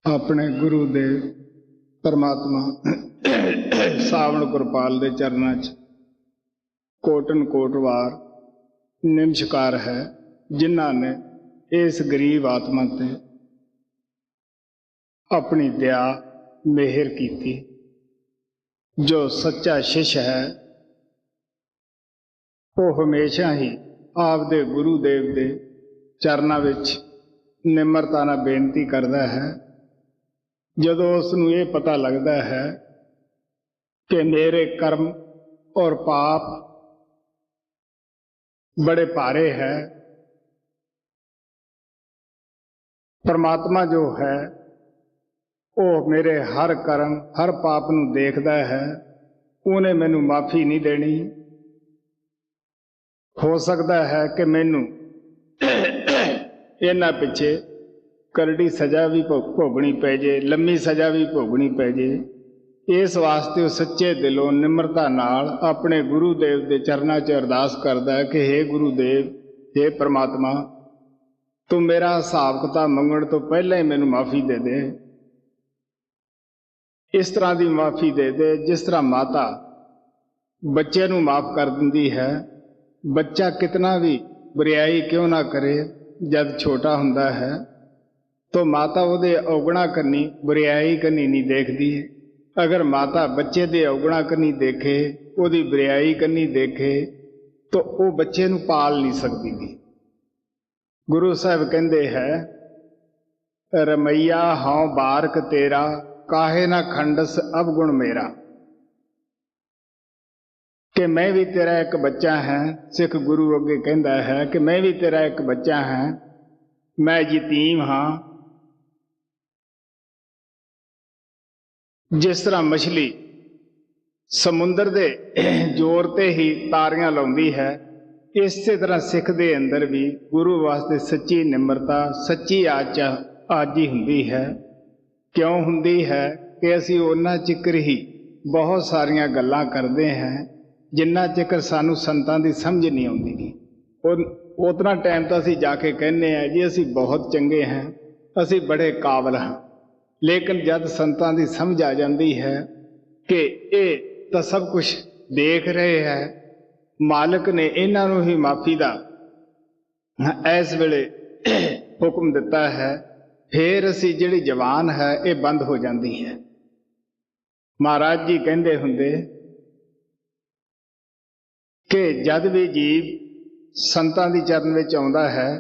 अपने गुरुदेव परमात्मा सावण गुरपाल के चरणों च कोटन कोट वार नमस्कार है, जिन्हों ने इस गरीब आत्मा ते अपनी दया मेहर की। जो सच्चा शिष्य है वो हमेशा ही आपदे गुरुदेव के चरणों विच निमरता नाल बेनती करता है। जदों उसनूं ये पता लगता है कि मेरे कर्म और पाप बड़े भारे है, परमात्मा जो है वो मेरे हर कर्म हर पाप नूं देखदा है, उन्हें मैनू माफ़ी नहीं देनी। हो सकता है कि मैनू इन्हां पिछे करड़ी सज़ा भी भोगनी पै जे, लम्मी सज़ा भी भोगनी पै जे। इस वास्ते सच्चे दिलों निमरता नाल अपने गुरुदेव के चरणों च अरदास करता है कि हे गुरुदेव, हे परमात्मा, तू मेरा हिसाब किताब मंगण तो पहले ही मैनू माफ़ी दे दे। इस तरह की माफ़ी दे दे जिस तरह माता बच्चे नूं माफ़ कर दिंदी है। बच्चा कितना भी बुराई क्यों ना करे, जब छोटा हुंदा है तो माता उहदे औगणा करनी बुराई करनी नहीं देखती। अगर माता बच्चे दे औगणा करनी देखे, उहदी बुराई करनी देखे, तो वह बच्चे नूं पाल नहीं सकती थी। गुरु साहब कहते हैं, रमैया हाँ बारक तेरा, काहे ना खंडस अवगुण मेरा। कि मैं भी तेरा एक बच्चा है। सिख गुरु अगे कहता है कि मैं भी तेरा एक बच्चा है, मैं यतीम हाँ। जिस तरह मछली समुंदर दे जोर ते ही तारियां लाउंदी है, इस तरह सिख दे अंदर भी गुरु वास्ते सच्ची निमरता सच्ची आजी हुंदी है। क्यों हुंदी है कि असी उन्ना चिकर ही बहुत सारियां गल्लां करते हैं जिन्ना चिकर सानू संतां दी समझ नहीं आउंदी। उतना टाइम तो असी जाके कहने हैं जी असी बहुत चंगे हैं, असी बड़े काबिल हाँ। लेकिन जब संतां दी समझ आ जाती है कि ये तो सब कुछ देख रहे हैं, मालिक ने इन्हां नूं ही माफ़ी दा इस वेले हुक्म दिता है, फिर असी जिहड़ी जवान है ये बंद हो जाती है। महाराज जी कहते हुंदे कि जद भी जीव संतां दी चरण विच आउंदा है,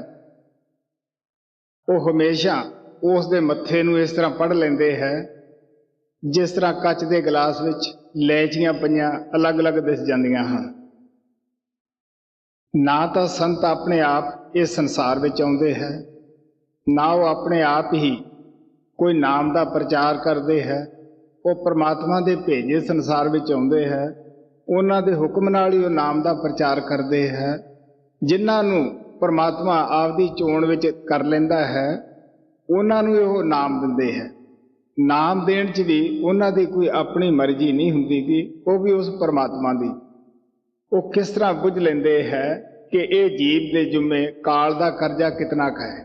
वो हमेशा उस दे मत्थे नूं इस तरह पढ़ लेंदे है जिस तरह कच के गिलास विच लैचियां पईयां अलग अलग दिस जांदियां हन। ना तो संत अपने आप इस संसार विच आउंदे है, ना वो अपने आप ही कोई नाम का प्रचार करते हैं। वो परमात्मा के भेजे संसार विच आउंदे है, उन्हां दे हुक्म नाल ही वो नाम का प्रचार करते हैं। जिन्हां नूं परमात्मा आपदी चोण विच कर लैंदा है, उन्हां नूं वो नाम दिंदे है। नाम देण च भी उन्हां दी कोई अपनी मर्जी नहीं हुंदी कि वो भी उस परमात्मा दी। वो किस तरह बुझ लेंदे है कि ये जीव दे जुम्मे काल दा करजा कितना का है।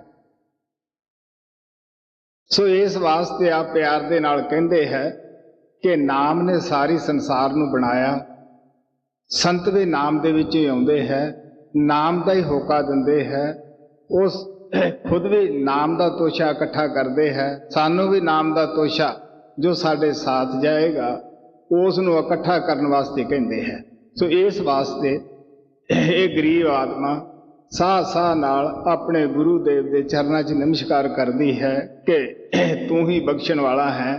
सो इस वास्ते आप प्यार दे नाल कहंदे है कि नाम ने सारी संसार नूं बनाया। संत दे नाम दे विच ही आउंदे है, नाम दा ही होका दिंदे है। उस खुद भी नाम का तोशा इकट्ठा करते हैं, सानू भी नाम का तोशा जो साडे साथ जाएगा उस नूं इकट्ठा करने वास्ते कहते हैं। सो इस वास्ते ये गरीब आत्मा साह साह नाल अपने गुरुदेव के चरणों च नमस्कार करती है कि तू ही बख्शण वाला है,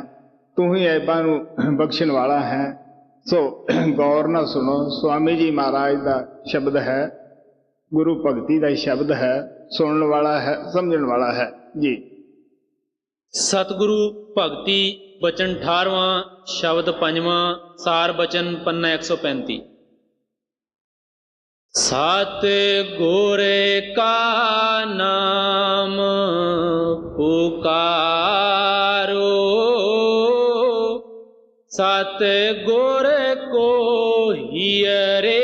तू ही ऐबां नूं बख्शण वाला है। सो गौर ना सुनो, स्वामी जी महाराज का शब्द है, गुरु भगती का शब्द है, सुनने वाला है, समझने वाला है जी। सतगुरु भगती बचन 18वां शब्द 5वां सार बचन पन्ना 135। सत गुर का नाम पुकारो, सत गुर को हियरे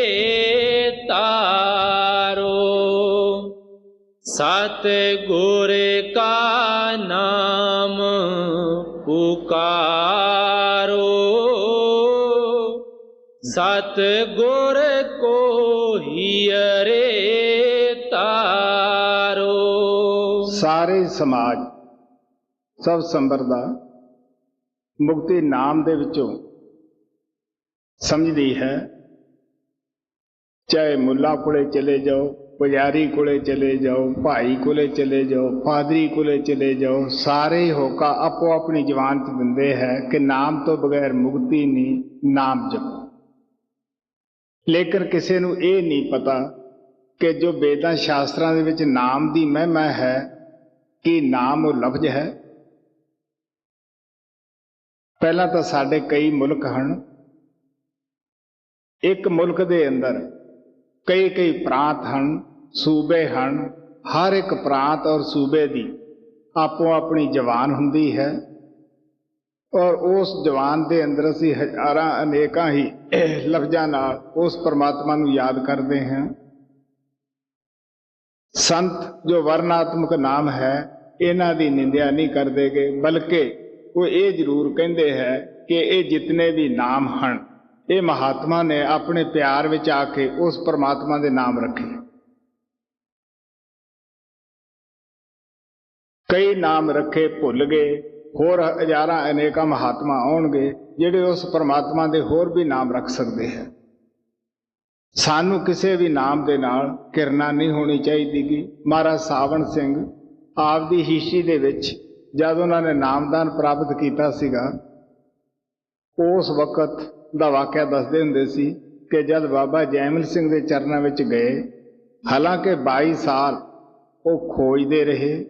तारो। सत गुर का नाम पुकारो, सत गुर को हियरे तारो। ਸਾਰੇ ਸਮਾਜ ਸਭ ਸੰਬਰਦਾ ਮੁਕਤੀ ਨਾਮ ਦੇ ਵਿੱਚੋਂ ਸਮਝਦੀ ਹੈ। ਚਾਹੇ ਮੁੱਲਾ ਕੋਲੇ ਚਲੇ ਜਾਓ, ਪੁਜਾਰੀ ਕੋਲੇ ਚਲੇ ਜਾਓ, ਭਾਈ ਕੋਲੇ ਚਲੇ ਜਾਓ, ਪਾਦਰੀ ਕੋਲੇ ਚਲੇ ਜਾਓ, ਸਾਰੇ ਹੋਕਾ ਆਪੋ ਆਪਣੀ ਜ਼ਬਾਨ 'ਚ ਦਿੰਦੇ ਹੈ ਕਿ ਨਾਮ ਤੋਂ ਬਗੈਰ ਮੁਕਤੀ ਨਹੀਂ, ਨਾਮ ਜਪੋ। ਲੇਕਿਨ ਕਿਸੇ ਨੂੰ ਇਹ ਨਹੀਂ ਪਤਾ ਕਿ ਜੋ ਵੇਦਾਂ ਸ਼ਾਸਤਰਾਂ ਦੇ ਵਿੱਚ ਨਾਮ ਦੀ ਮਹਿਮਾ ਹੈ, ਕਿ ਨਾਮ ਉਹ ਲਫ਼ਜ਼ ਹੈ। ਪਹਿਲਾਂ ਤਾਂ ਸਾਡੇ ਕਈ ਮੁਲਕ ਹਨ, ਇੱਕ ਮੁਲਕ ਦੇ ਅੰਦਰ ਕਈ ਕਈ ਪ੍ਰਾਂਤ ਹਨ, ਸੂਬੇ ਹਨ। ਹਰ ਇੱਕ ਪ੍ਰਾਂਤ ਔਰ ਸੂਬੇ ਦੀ ਆਪੋ ਆਪਣੀ ਜ਼ਬਾਨ ਹੁੰਦੀ ਹੈ, ਔਰ ਉਸ ਜ਼ਬਾਨ ਦੇ ਅੰਦਰ ਅਸੀਂ ਹਜ਼ਾਰਾਂ ਅਨੇਕਾਂ ਹੀ ਲਫ਼ਜ਼ਾਂ ਨਾਲ ਉਸ ਪਰਮਾਤਮਾ ਨੂੰ ਯਾਦ ਕਰਦੇ ਹਾਂ। ਸੰਤ ਜੋ ਵਰਣਾਤਮਕ ਨਾਮ ਹੈ, ਇਹਨਾਂ ਦੀ ਨਿੰਦਿਆ ਨਹੀਂ ਕਰਦੇਗੇ, ਬਲਕਿ ਉਹ ਇਹ ਜ਼ਰੂਰ ਕਹਿੰਦੇ ਹੈ ਕਿ ਇਹ ਜਿਤਨੇ ਵੀ ਨਾਮ ਹਨ, ਇਹ ਮਹਾਤਮਾ ਨੇ ਆਪਣੇ ਪਿਆਰ ਵਿੱਚ ਆ ਕੇ ਉਸ ਪਰਮਾਤਮਾ ਦੇ ਨਾਮ ਰੱਖੇ। ਕਈ ਨਾਮ ਰੱਖੇ ਭੁੱਲ ਗਏ, ਹੋਰ ਹਜ਼ਾਰਾਂ ਅਨੇਕਾਂ ਮਹਾਤਮਾ ਆਉਣਗੇ ਜਿਹੜੇ ਉਸ ਪਰਮਾਤਮਾ ਦੇ ਹੋਰ ਵੀ ਨਾਮ ਰੱਖ ਸਕਦੇ ਹੈ। ਸਾਨੂੰ ਕਿਸੇ ਵੀ ਨਾਮ ਦੇ ਨਾਲ ਘਿਰਨਾ ਨਹੀਂ ਹੋਣੀ ਚਾਹੀਦੀ ਗੀ। ਮਹਾਰਾਜ ਸਾਵਣ ਸਿੰਘ ਆਪਦੀ ਹਿਸਟਰੀ ਦੇ ਵਿੱਚ ਜਦ ਉਹਨਾਂ ਨੇ ਨਾਮਦਾਨ ਪ੍ਰਾਪਤ ਕੀਤਾ ਸੀਗਾ, ਉਸ ਵਕਤ ਦਾ ਵਾਕਿਆ ਦੱਸਦੇ ਹੁੰਦੇ ਸੀ ਕਿ ਜਦ ਬਾਬਾ ਜੈਮਲ ਸਿੰਘ ਦੇ ਚਰਨਾਂ ਵਿੱਚ ਗਏ, ਹਾਲਾਂਕਿ 22 ਸਾਲ ਉਹ ਖੋਜਦੇ ਰਹੇ,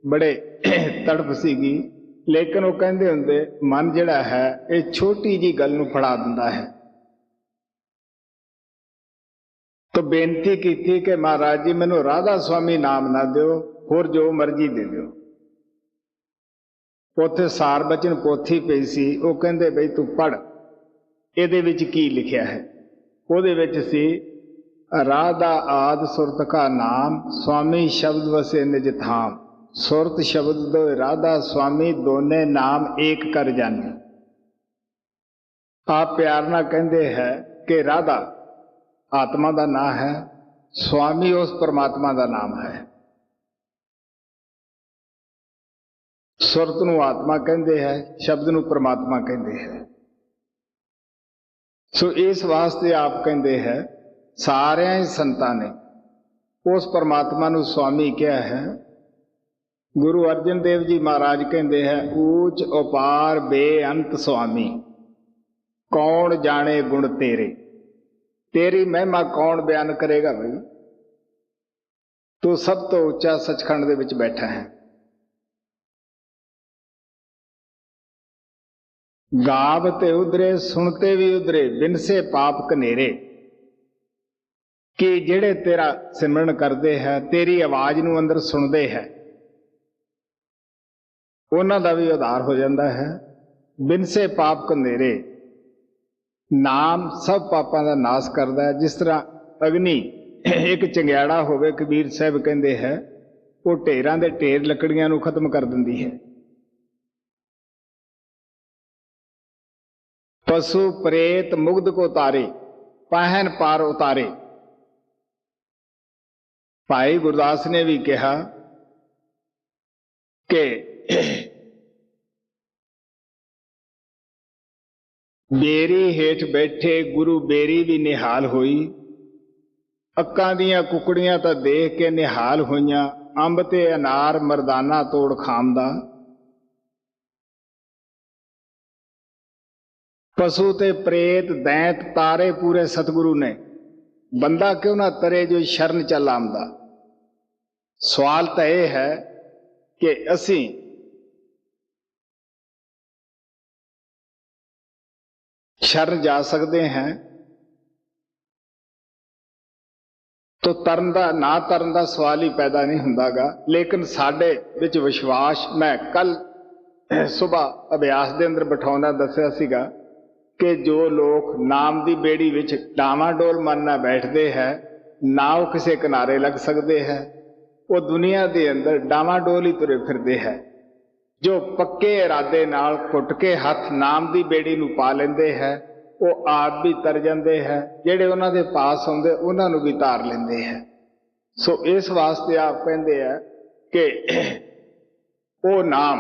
ਬੜੇ ਤੜਪ ਸੀਗੀ, ਲੇਕਿਨ ਉਹ ਕਹਿੰਦੇ ਹੁੰਦੇ ਮਨ ਜਿਹੜਾ ਹੈ ਇਹ ਛੋਟੀ ਜੀ ਗੱਲ ਨੂੰ ਫੜਾ ਦਿੰਦਾ ਹੈ। ਤਾਂ ਬੇਨਤੀ ਕੀਤੀ ਕਿ ਮਹਾਰਾਜ ਜੀ ਮੈਨੂੰ ਰਾਧਾ ਸੁਆਮੀ ਨਾਮ ਨਾ ਦਿਓ, ਹੋਰ ਜੋ ਮਰਜ਼ੀ ਦੇ ਦਿਓ। ਉੱਥੇ ਸਾਰ ਬਚਨ ਪੋਥੀ ਪਈ ਸੀ, ਉਹ ਕਹਿੰਦੇ ਬਈ ਤੂੰ ਪੜ੍ਹ, ਇਹਦੇ ਵਿੱਚ ਕੀ ਲਿਖਿਆ ਹੈ। ਉਹਦੇ ਵਿੱਚ ਸੀ ਰਾਧਾ ਆਦ ਸੁਰਤ ਕਾ ਨਾਮ, ਸੁਆਮੀ ਸ਼ਬਦ ਵਸੇ ਨਿਜ ਥਾਮ, ਸੁਰਤ ਸ਼ਬਦ ਦੋ ਰਾਧਾ ਸੁਆਮੀ, ਦੋਨੇ ਨਾਮ ਏਕ ਕਰ ਜਾਣੇ। ਆਪ ਪਿਆਰ ਨਾਲ ਕਹਿੰਦੇ ਹੈ ਕਿ ਰਾਧਾ ਆਤਮਾ ਦਾ ਨਾਮ ਹੈ, ਸੁਆਮੀ ਉਸ ਪਰਮਾਤਮਾ ਦਾ ਨਾਮ ਹੈ। ਸੁਰਤ ਨੂੰ ਆਤਮਾ ਕਹਿੰਦੇ ਹੈ, ਸ਼ਬਦ ਨੂੰ ਪਰਮਾਤਮਾ ਕਹਿੰਦੇ ਹੈ। ਸੋ ਇਸ ਵਾਸਤੇ ਆਪ ਕਹਿੰਦੇ ਹੈ ਸਾਰਿਆਂ ਹੀ ਸੰਤਾਂ ਨੇ ਉਸ ਪਰਮਾਤਮਾ ਨੂੰ ਸੁਆਮੀ ਕਿਹਾ ਹੈ। ਗੁਰੂ ਅਰਜਨ ਦੇਵ ਜੀ ਮਹਾਰਾਜ ਕਹਿੰਦੇ ਹੈ ਊਚ ਉਪਾਰ ਬੇਅੰਤ ਸੁਆਮੀ, ਕੌਣ ਜਾਣੇ ਗੁਣ ਤੇਰੇ। ਤੇਰੀ ਮਹਿਮਾ ਕੌਣ ਬਿਆਨ ਕਰੇਗਾ ਬਈ, ਤੂੰ ਸਭ ਤੋਂ ਉੱਚਾ ਸੱਚਖੰਡ ਦੇ ਵਿੱਚ ਬੈਠਾ ਹੈ। ਗਾਵਤੇ ਉਧਰੇ ਸੁਣਤੇ ਵੀ ਉਧਰੇ, ਬਿਨਸੇ ਪਾਪ ਕਨੇਰੇ। ਕਿ ਜਿਹੜੇ ਤੇਰਾ ਸਿਮਰਨ ਕਰਦੇ ਹੈ, ਤੇਰੀ ਆਵਾਜ਼ ਨੂੰ ਅੰਦਰ ਸੁਣਦੇ ਹੈ, ਉਹਨਾਂ ਦਾ ਵੀ ਉਧਾਰ ਹੋ ਜਾਂਦਾ ਹੈ। ਬਿਨਸੇ ਪਾਪ ਕਨੇਰੇ, ਨਾਮ ਸਭ ਪਾਪਾਂ ਦਾ ਨਾਸ਼ ਕਰਦਾ ਹੈ। ਜਿਸ ਤਰ੍ਹਾਂ ਅਗਨੀ ਇੱਕ ਚੰਗਿਆੜਾ ਹੋਵੇ, ਕਬੀਰ ਸਾਹਿਬ ਕਹਿੰਦੇ ਹੈ ਉਹ ਢੇਰਾਂ ਦੇ ਢੇਰ ਲੱਕੜੀਆਂ ਨੂੰ ਖਤਮ ਕਰ ਦਿੰਦੀ ਹੈ। ਪਸ਼ੂ ਪ੍ਰੇਤ ਮੁਗਧ ਕੋ ਤਾਰੇ, ਪਹਿਨ ਪਾਰ ਉਤਾਰੇ। ਭਾਈ ਗੁਰਦਾਸ ਨੇ ਵੀ ਕਿਹਾ ਕਿ ਬੇਰੀ ਹੇਠ ਬੈਠੇ ਗੁਰੂ ਬੇਰੀ ਵੀ ਨਿਹਾਲ ਹੋਈ, ਅੱਕਾਂ ਦੀਆਂ ਕੁਕੜੀਆਂ ਤਾਂ ਦੇਖ ਕੇ ਨਿਹਾਲ ਹੋਈਆਂ, ਅੰਬ ਤੇ ਅਨਾਰ ਮਰਦਾਨਾ ਤੋੜ ਖਾਂਦਾ। ਪਸ਼ੂ ਤੇ ਪ੍ਰੇਤ ਦੈਂਤ ਤਾਰੇ ਪੂਰੇ ਸਤਿਗੁਰੂ ਨੇ, ਬੰਦਾ ਕਿਉਂ ਨਾ ਤਰੇ ਜੋ ਸ਼ਰਨ ਚੱਲ ਆਮਦਾ। ਸਵਾਲ ਤਾਂ ਇਹ ਹੈ ਕਿ ਅਸੀਂ ਸ਼ਰਨ ਜਾ ਸਕਦੇ ਹਾਂ ਤਾਂ ਤਰਨ ਦਾ ਨਾ ਤਰਨ ਦਾ ਸਵਾਲ ਹੀ ਪੈਦਾ ਨਹੀਂ ਹੁੰਦਾਗਾ। ਲੇਕਿਨ ਸਾਡੇ ਵਿੱਚ ਵਿਸ਼ਵਾਸ, ਮੈਂ ਕੱਲ ਸੁਬਾਹ ਅਭਿਆਸ ਦੇ ਅੰਦਰ ਬਿਠਾਉਂਦਾ ਦੱਸਿਆ ਸੀਗਾ ਕਿ ਜੋ ਲੋਕ ਨਾਮ ਦੀ ਬੇੜੀ ਵਿੱਚ ਡਾਵਾਂਡੋਲ ਮਨ ਨਾਲ ਬੈਠਦੇ ਹੈ, ਨਾ ਉਹ ਕਿਸੇ ਕਿਨਾਰੇ ਲੱਗ ਸਕਦੇ ਹੈ, ਉਹ ਦੁਨੀਆ ਦੇ ਅੰਦਰ ਡਾਵਾਂਡੋਲ ਹੀ ਤੁਰੇ ਫਿਰਦੇ ਹੈ। जो पक्के इरादे नाल घुट के हथ नाम की बेड़ी नूं पा लेंदे है वो आप भी तर जाते हैं, जेडे उन्हां दे पास आउंदे उन्हां नूं भी तार लेंदे हैं। सो इस वास्ते आप कहते हैं कि वो नाम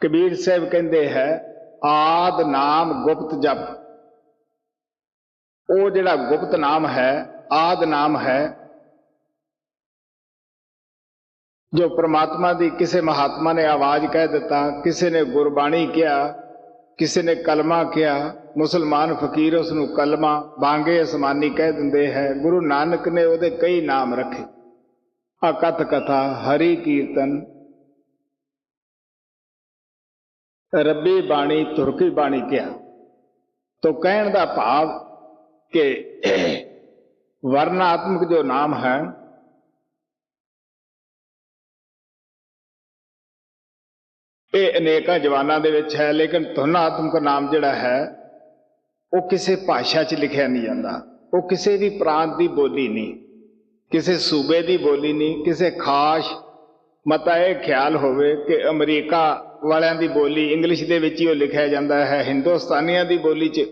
कबीर साहब कहते हैं आद नाम गुप्त जप। वो जिहड़ा गुप्त नाम है, आद नाम है, जो परमात्मा की किसी महात्मा ने आवाज कह दिता, किसी ने गुरबाणी किया, किसी ने कलमा किया, मुसलमान फकीर उसनूं कलमा बांगे आसमानी कह दिंदे है। गुरु नानक ने उहदे कई नाम रखे, अकथ कथा, हरि कीर्तन, रब्बी बाणी, तुरकी बाणी किया। तो कहण दा भाव कि वर्णात्मक जो नाम है ये अनेक जवानां दे विच है, लेकिन धुनात्मक नाम जिहड़ा है वो किसी भाषा च लिखिया नहीं जाता। वो किसी भी प्रांत की बोली नहीं, किसी सूबे की बोली नहीं, किसी खास मता यह ख्याल होवे कि अमरीका वालियां दी बोली इंग्लिश दे विच ही लिखिया जाता है, हिंदुस्तानियां दी बोली च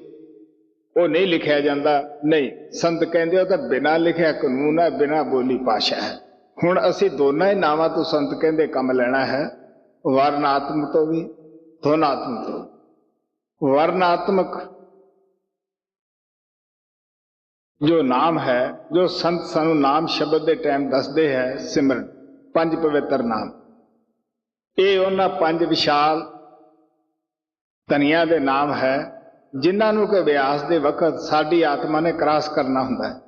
वो नहीं लिखिया जाता। नहीं, संत कहते हो तो बिना लिखिया कानून है, बिना बोली भाषा है। हुण असी दोनों ही नावां तो संत कहते कम लेना है, वर्णात्मक तो भी ध्वनात्मक तो। वर्णात्मक जो नाम है, जो संत सानू नाम शब्द के टाइम दसदे है, सिमरन पंज पवित्र नाम, ये उन्हां पंज विशाल धनिया दे नाम है जिन्हों के अभ्यास के वक्त साडी आत्मा ने क्रॉस करना हुंदा है।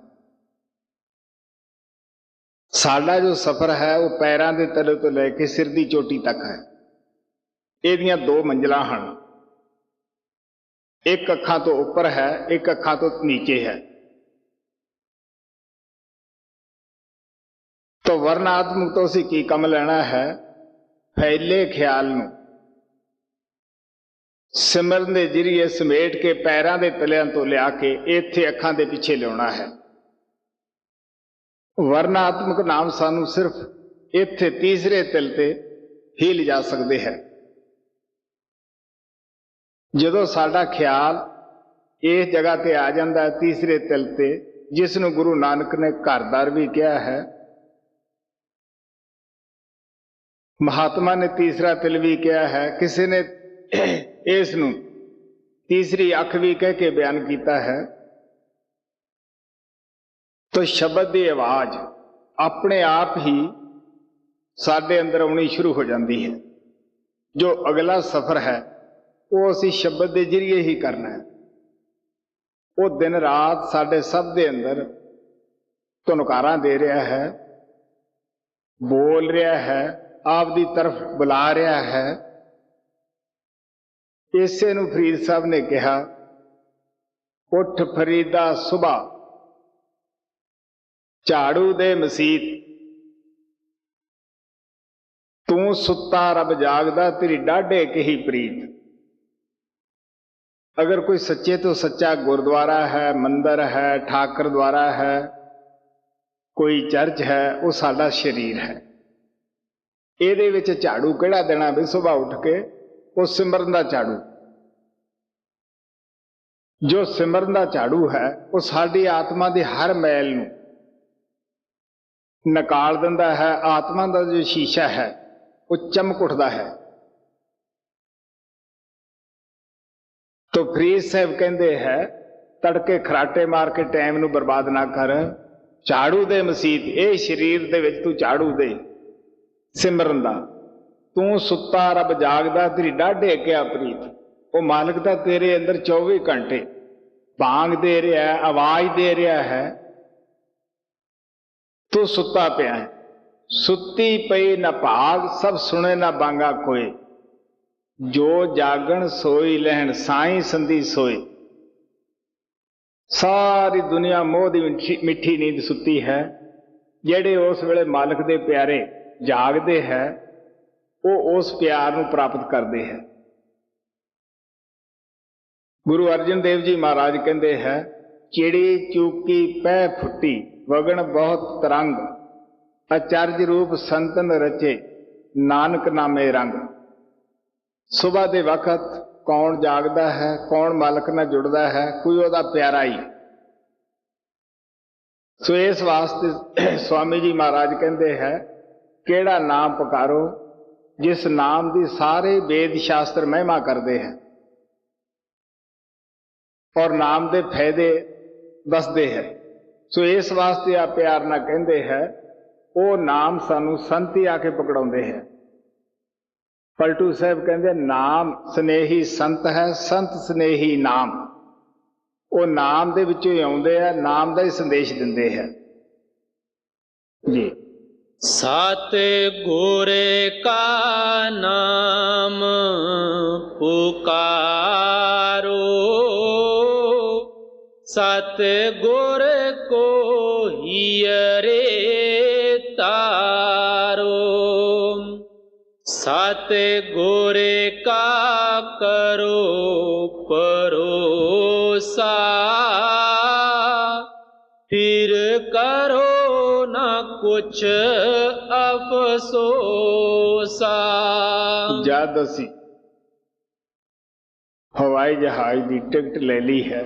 साडा जो सफर है वो पैरों के तले तो लैके सिर की चोटी तक है। इहदियां दो मंजिलां हन, एक अखां तो उपर है, एक अखां तो नीचे है। तो वर्णात्मक तो असीं की कम लेना है, फैले ख्याल नूं सिमरन के जरिए समेट के पैरों के तलियां तो लिया के इत्थे अखां दे पिछे लियाउणा है। वर्णात्मक नाम सानू सिर्फ इत्थे तीसरे तिल ते ही लिजा सकते हैं। जदों साडा ख्याल इस जगह ते आ जाता है तीसरे तिल ते, जिसनूं गुरु नानक ने घरदार भी कहा है, महात्मा ने तीसरा तिल भी कहा है, किसी ने इसनूं तीसरी अख भी कह के बयान किया है। तो शब्द की आवाज अपने आप ही साडे अंदर आनी शुरू हो जाती है। जो अगला सफर है वो असी शब्द के जरिए ही करना है। वो दिन रात साडे सब दे अंदर धुनकारां दे रहा है, बोल रहा है, आप दी तरफ बुला रहा है। इसे नूं फरीद साहब ने कहा, उठ फरीदा सुबह झाड़ू दे मसीत, तू सुता रब जागदा तेरी डाढ़े कही प्रीत। अगर कोई सच्चे तो सच्चा गुरुद्वारा है, मंदिर है, ठाकर द्वारा है, कोई चर्च है, वो साडा शरीर है। ਇਹਦੇ ਵਿੱਚ झाड़ू ਕਿਹੜਾ देना भी सुबह उठ के वो सिमरन का झाड़ू। जो सिमरन का झाड़ू है वो साडी आत्मा की हर मैल नूं निकाल दिंदा है। आत्मा का जो शीशा है वो चमक उठता है। तो फरीद साहब कहते हैं, तड़के खराटे मार के टाइम नूं बर्बाद ना कर, झाड़ू दे मसीत, ये शरीर दे विच तू झाड़ू दे सिमरन दा। तू सुता रब जागदा तेरी डाढ़े क्या प्रीत। वो मालिक दा तेरे अंदर 24 घंटे भांग दे रहा है, आवाज दे रहा है, तू सुता पिया है। सुती पई न भाग, सब सुने न बांगा कोई, जो जागण सोई लहन साई संधी सोई। सारी दुनिया मोह दी मिठी नींद सुती है। जेड़े उस वेले मालिक दे प्यारे जागते हैं वो उस प्यार नूं प्राप्त करते हैं। गुरु अर्जन देव जी महाराज कहते हैं, चिड़ी चूकी पै फुटी वगण बहुत तरंग, आचार्य रूप संतन रचे नानक नामे रंग। सुबह के वक्त कौन जागदा है, कौन मालक नाल जुड़दा है, कोई ओहदा प्यारा ही। सो इस वास्ते स्वामी जी महाराज कहते हैं, केड़ा नाम पुकारो जिस नाम की सारे वेद शास्त्र महिमा करते हैं और नाम के फायदे दसते हैं। सो इस वास्ते आ प्यार ना कहते हैं, वो नाम सानू संत ही आके पकड़ाते हैं। पलटू साहब कहते नाम स्नेही संत है, संत स्नेही नाम। वो नाम दे विचों ही आउंदे हैं, नाम का ही संदेश दिंदे हैं जी। सत गुर का नाम पुकारो, सत गुर को हियरे तारो, सत गुर का करो भरोसा, फिर करो ना कुछ अफसोसा। जद असी हवाई जहाज की टिकट ले ली है,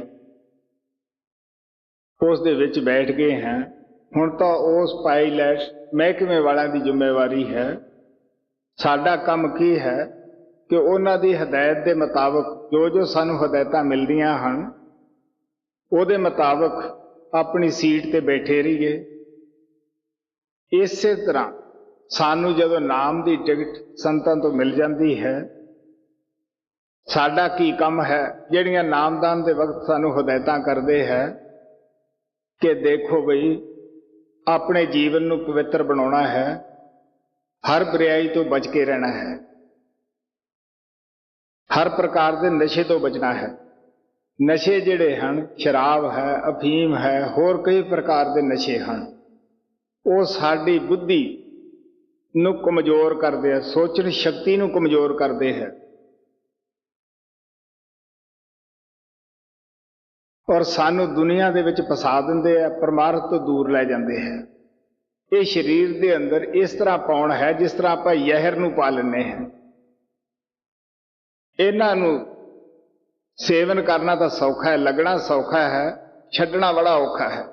उस दे विच बैठ गए हैं, हुण तो उस पायलट महकमे वालों की जिम्मेवारी है। साडा काम की है कि उन्हां दी हदायत के मुताबिक जो जो सानू हदायतां मिलदियां हन, उहदे मुताबिक अपनी सीट ते बैठे रहिए। इसे तरह सानू जदों नाम की टिकट संतां तो मिल जाती है, साडा की काम है जिहड़ियां नामदान के वक्त सानू हदायतां करते हैं कि देखो बई अपने जीवन नू पवित्र बनाना है, हर बुराई तो बच के रहना है, हर प्रकार के नशे तो बचना है। नशे जिहड़े हन, शराब है, अफीम है, होर कई प्रकार के नशे हन, वो साडी बुद्धि नू कमजोर करते हैं, सोचण शक्ति नू कमजोर करते हैं और सानू दुनिया दे विच फसा दिंदे हैं, परमार्थ तो दूर लै जाते हैं। ये शरीर के अंदर इस तरह पाउण है जिस तरह आपां जहर नू पा लैंदे हैं। इन्हां नू सेवन करना तो सौखा है, लगना सौखा है, छड्डना बड़ा औखा है।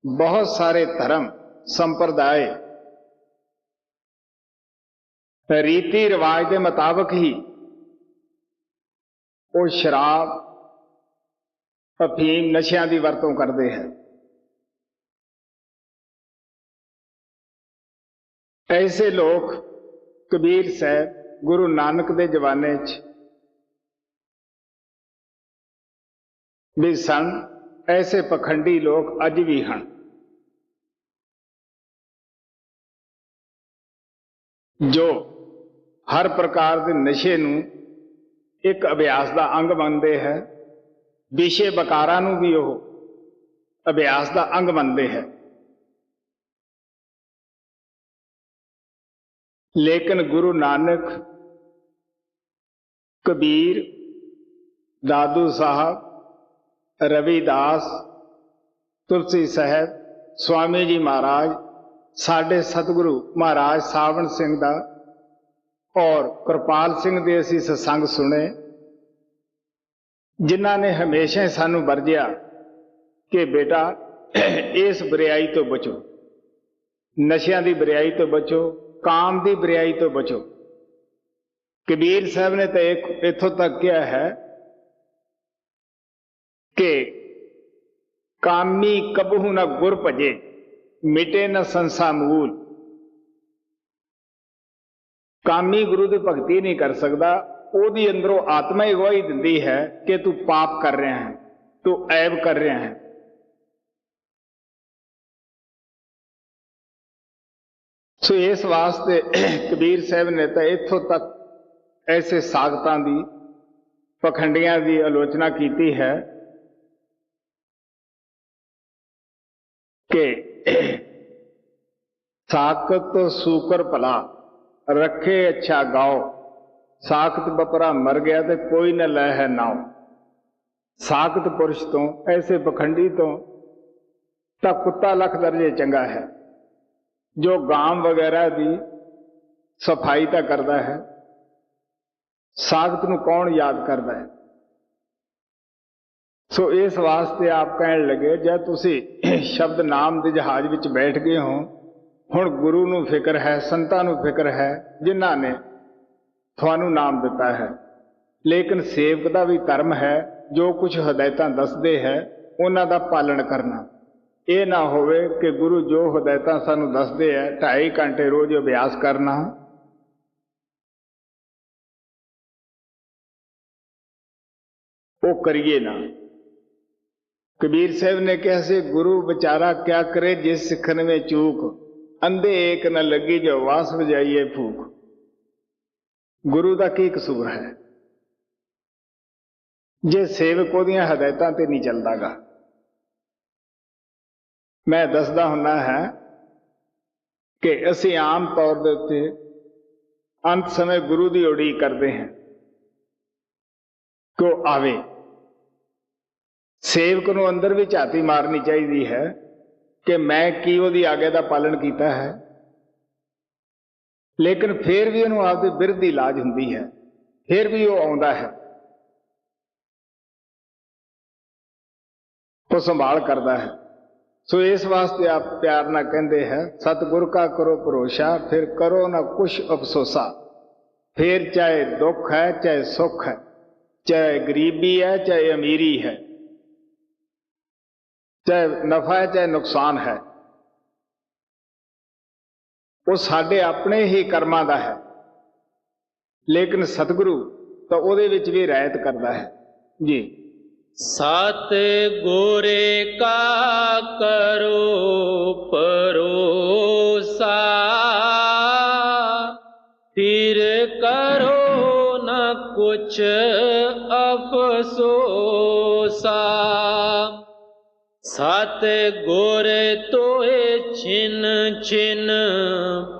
बहुत सारे धर्म संप्रदाय रीति रिवाज के मुताबिक ही वो शराब अफीम नशियां की वरतों करते हैं। ऐसे लोग कबीर साहब गुरु नानक के जमाने भी सन, ऐसे पखंडी लोग अज भी हैं जो हर प्रकार के नशे नू एक अभ्यास का अंग मनते हैं, विषय बकारा नू भी वो अभ्यास का अंग मनते हैं। लेकिन गुरु नानक, कबीर, दादू साहब, रविदास, तुलसी साहब, स्वामी जी महाराज, साडे सतगुरु महाराज सावण सिंह दा और कृपाल सिंह दे असीं सत्संग सुने, जिन्हां ने हमेशा सानू वरजिया कि बेटा इस बुराई तो बचो, नशियां दी बुराई तो बचो, काम दी बुराई तो बचो। कबीर साहब ने तो एक इथों तक किया है कि कामी कबहू न गुर भजे, मिटे न संसा मूल। कामी गुरु की भगती नहीं कर सकता, ओदी अंदरों आत्मा ही गवाही दिंदी है कि तू पाप कर रहा है, तू ऐब कर रहा है। सो इस वास्ते कबीर साहब ने तो इथों तक ऐसे सागतां दी, पखंडियां की आलोचना की है कि साकत सूकर भला रखे अच्छा गाओ, साकत बपरा मर गया तो कोई न लै है नाओ। साकत पुरुष तो, ऐसे पखंडी तो कुत्ता लख दर्जे चंगा है। जो गांव वगैरह की ਸਫਾਈ ਤਾਂ ਕਰਦਾ ਹੈ, ਸਾਖਤ ਨੂੰ ਕੌਣ ਯਾਦ ਕਰਦਾ ਹੈ। ਸੋ ਇਸ ਵਾਸਤੇ ਆਪ ਕਹਿਣ ਲੱਗੇ, ਜਦ ਤੁਸੀਂ ਸ਼ਬਦ ਨਾਮ ਦੇ ਜਹਾਜ਼ ਵਿੱਚ ਬੈਠ ਗਏ ਹੋ, ਹੁਣ ਗੁਰੂ ਨੂੰ ਫਿਕਰ ਹੈ, ਸੰਤਾਂ ਨੂੰ ਫਿਕਰ ਹੈ ਜਿਨ੍ਹਾਂ ਨੇ ਤੁਹਾਨੂੰ ਨਾਮ ਦਿੱਤਾ ਹੈ। ਲੇਕਿਨ ਸੇਵਕ ਦਾ ਵੀ ਧਰਮ ਹੈ, ਜੋ ਕੁਝ ਹਦਾਇਤਾਂ ਦੱਸਦੇ ਹੈ ਉਹਨਾਂ ਦਾ ਪਾਲਣ ਕਰਨਾ। ਇਹ ਨਾ ਹੋਵੇ ਕਿ ਗੁਰੂ ਜੋ ਹਦਾਇਤਾਂ ਸਾਨੂੰ ਦੱਸਦੇ ਹੈ 2.5 ਘੰਟੇ ਰੋਜ਼ ਅਭਿਆਸ ਕਰਨਾ, ਉਹ ਕਰੀਏ ਨਾ। ਕਬੀਰ ਸਾਹਿਬ ਨੇ ਕਿਹਾ ਸੀ, ਗੁਰੂ ਵਿਚਾਰਾ ਕਿਆ ਕਰੇ ਜਿਸ ਸਿੱਖਣ ਵਿੱਚ ਚੂਕ, ਅੰਧੇ ਏਕ न ਲੱਗੀ ਜੋ ਵਾਸ ਵਜਾਈਏ ਫੂਕ। ਗੁਰੂ ਦਾ ਕੀ ਕਸੂਰ ਹੈ ਜੇ ਸੇਵਕ ਉਹਦੀਆਂ ਹਦਾਇਤਾਂ ਤੇ ਨਹੀਂ ਚੱਲਦਾਗਾ। ਮੈਂ ਦੱਸਦਾ ਹੁੰਦਾ ਹੈ ਕਿ ਅਸੀਂ ਆਮ ਤੌਰ ਦੇ ਉੱਤੇ ਅੰਤ ਸਮੇਂ ਗੁਰੂ ਦੀ ਉਡੀਕ ਕਰਦੇ ਹਾਂ ਕਿ ਉਹ ਆਵੇ। ਸੇਵਕ ਨੂੰ ਅੰਦਰ ਵੀ ਝਾਤੀ ਮਾਰਨੀ ਚਾਹੀਦੀ ਹੈ ਕਿ ਮੈਂ ਕੀ ਉਹਦੀ ਆਗਿਆ ਦਾ ਪਾਲਣ ਕੀਤਾ ਹੈ। ਲੇਕਿਨ ਫਿਰ ਵੀ ਉਹਨੂੰ ਆਪਦੇ ਬਿਰਧ ਦੀ ਲਾਜ ਹੁੰਦੀ ਹੈ, ਫਿਰ ਵੀ ਉਹ ਆਉਂਦਾ ਹੈ, ਉਹ ਸੰਭਾਲ ਕਰਦਾ ਹੈ। ਸੋ ਇਸ ਵਾਸਤੇ ਆਪ ਪਿਆਰ ਨਾਲ ਕਹਿੰਦੇ ਹੈ, ਸਤਿਗੁਰ ਕਾ ਕਰੋ ਭਰੋਸਾ, ਫਿਰ ਕਰੋ ਨਾ ਕੁਛ ਅਫਸੋਸਾ। ਫਿਰ ਚਾਹੇ ਦੁੱਖ ਹੈ ਚਾਹੇ ਸੁੱਖ ਹੈ, ਚਾਹੇ ਗਰੀਬੀ ਹੈ ਚਾਹੇ ਅਮੀਰੀ ਹੈ, ਚਾਹੇ ਨਫਾ ਹੈ ਚਾਹੇ ਨੁਕਸਾਨ ਹੈ, ਉਹ ਸਾਡੇ ਆਪਣੇ ਹੀ ਕਰਮਾਂ ਦਾ ਹੈ। ਲੇਕਿਨ ਸਤਿਗੁਰੂ ਤਾਂ ਉਹਦੇ ਵਿੱਚ ਵੀ ਰਿਆਇਤ ਕਰਦਾ ਹੈ ਜੀ। ਸਤ ਗੁਰੇ ਕਾ ਕਰੋ ਭਰੋਸਾ, ਫਿਰ ਕਰੋ ਨਾ ਕੁਛ ਅਫਸੋਸਾ। ਸਤ ਗੁਰ ਤੋਏ ਛਿਨ ਛਿਨ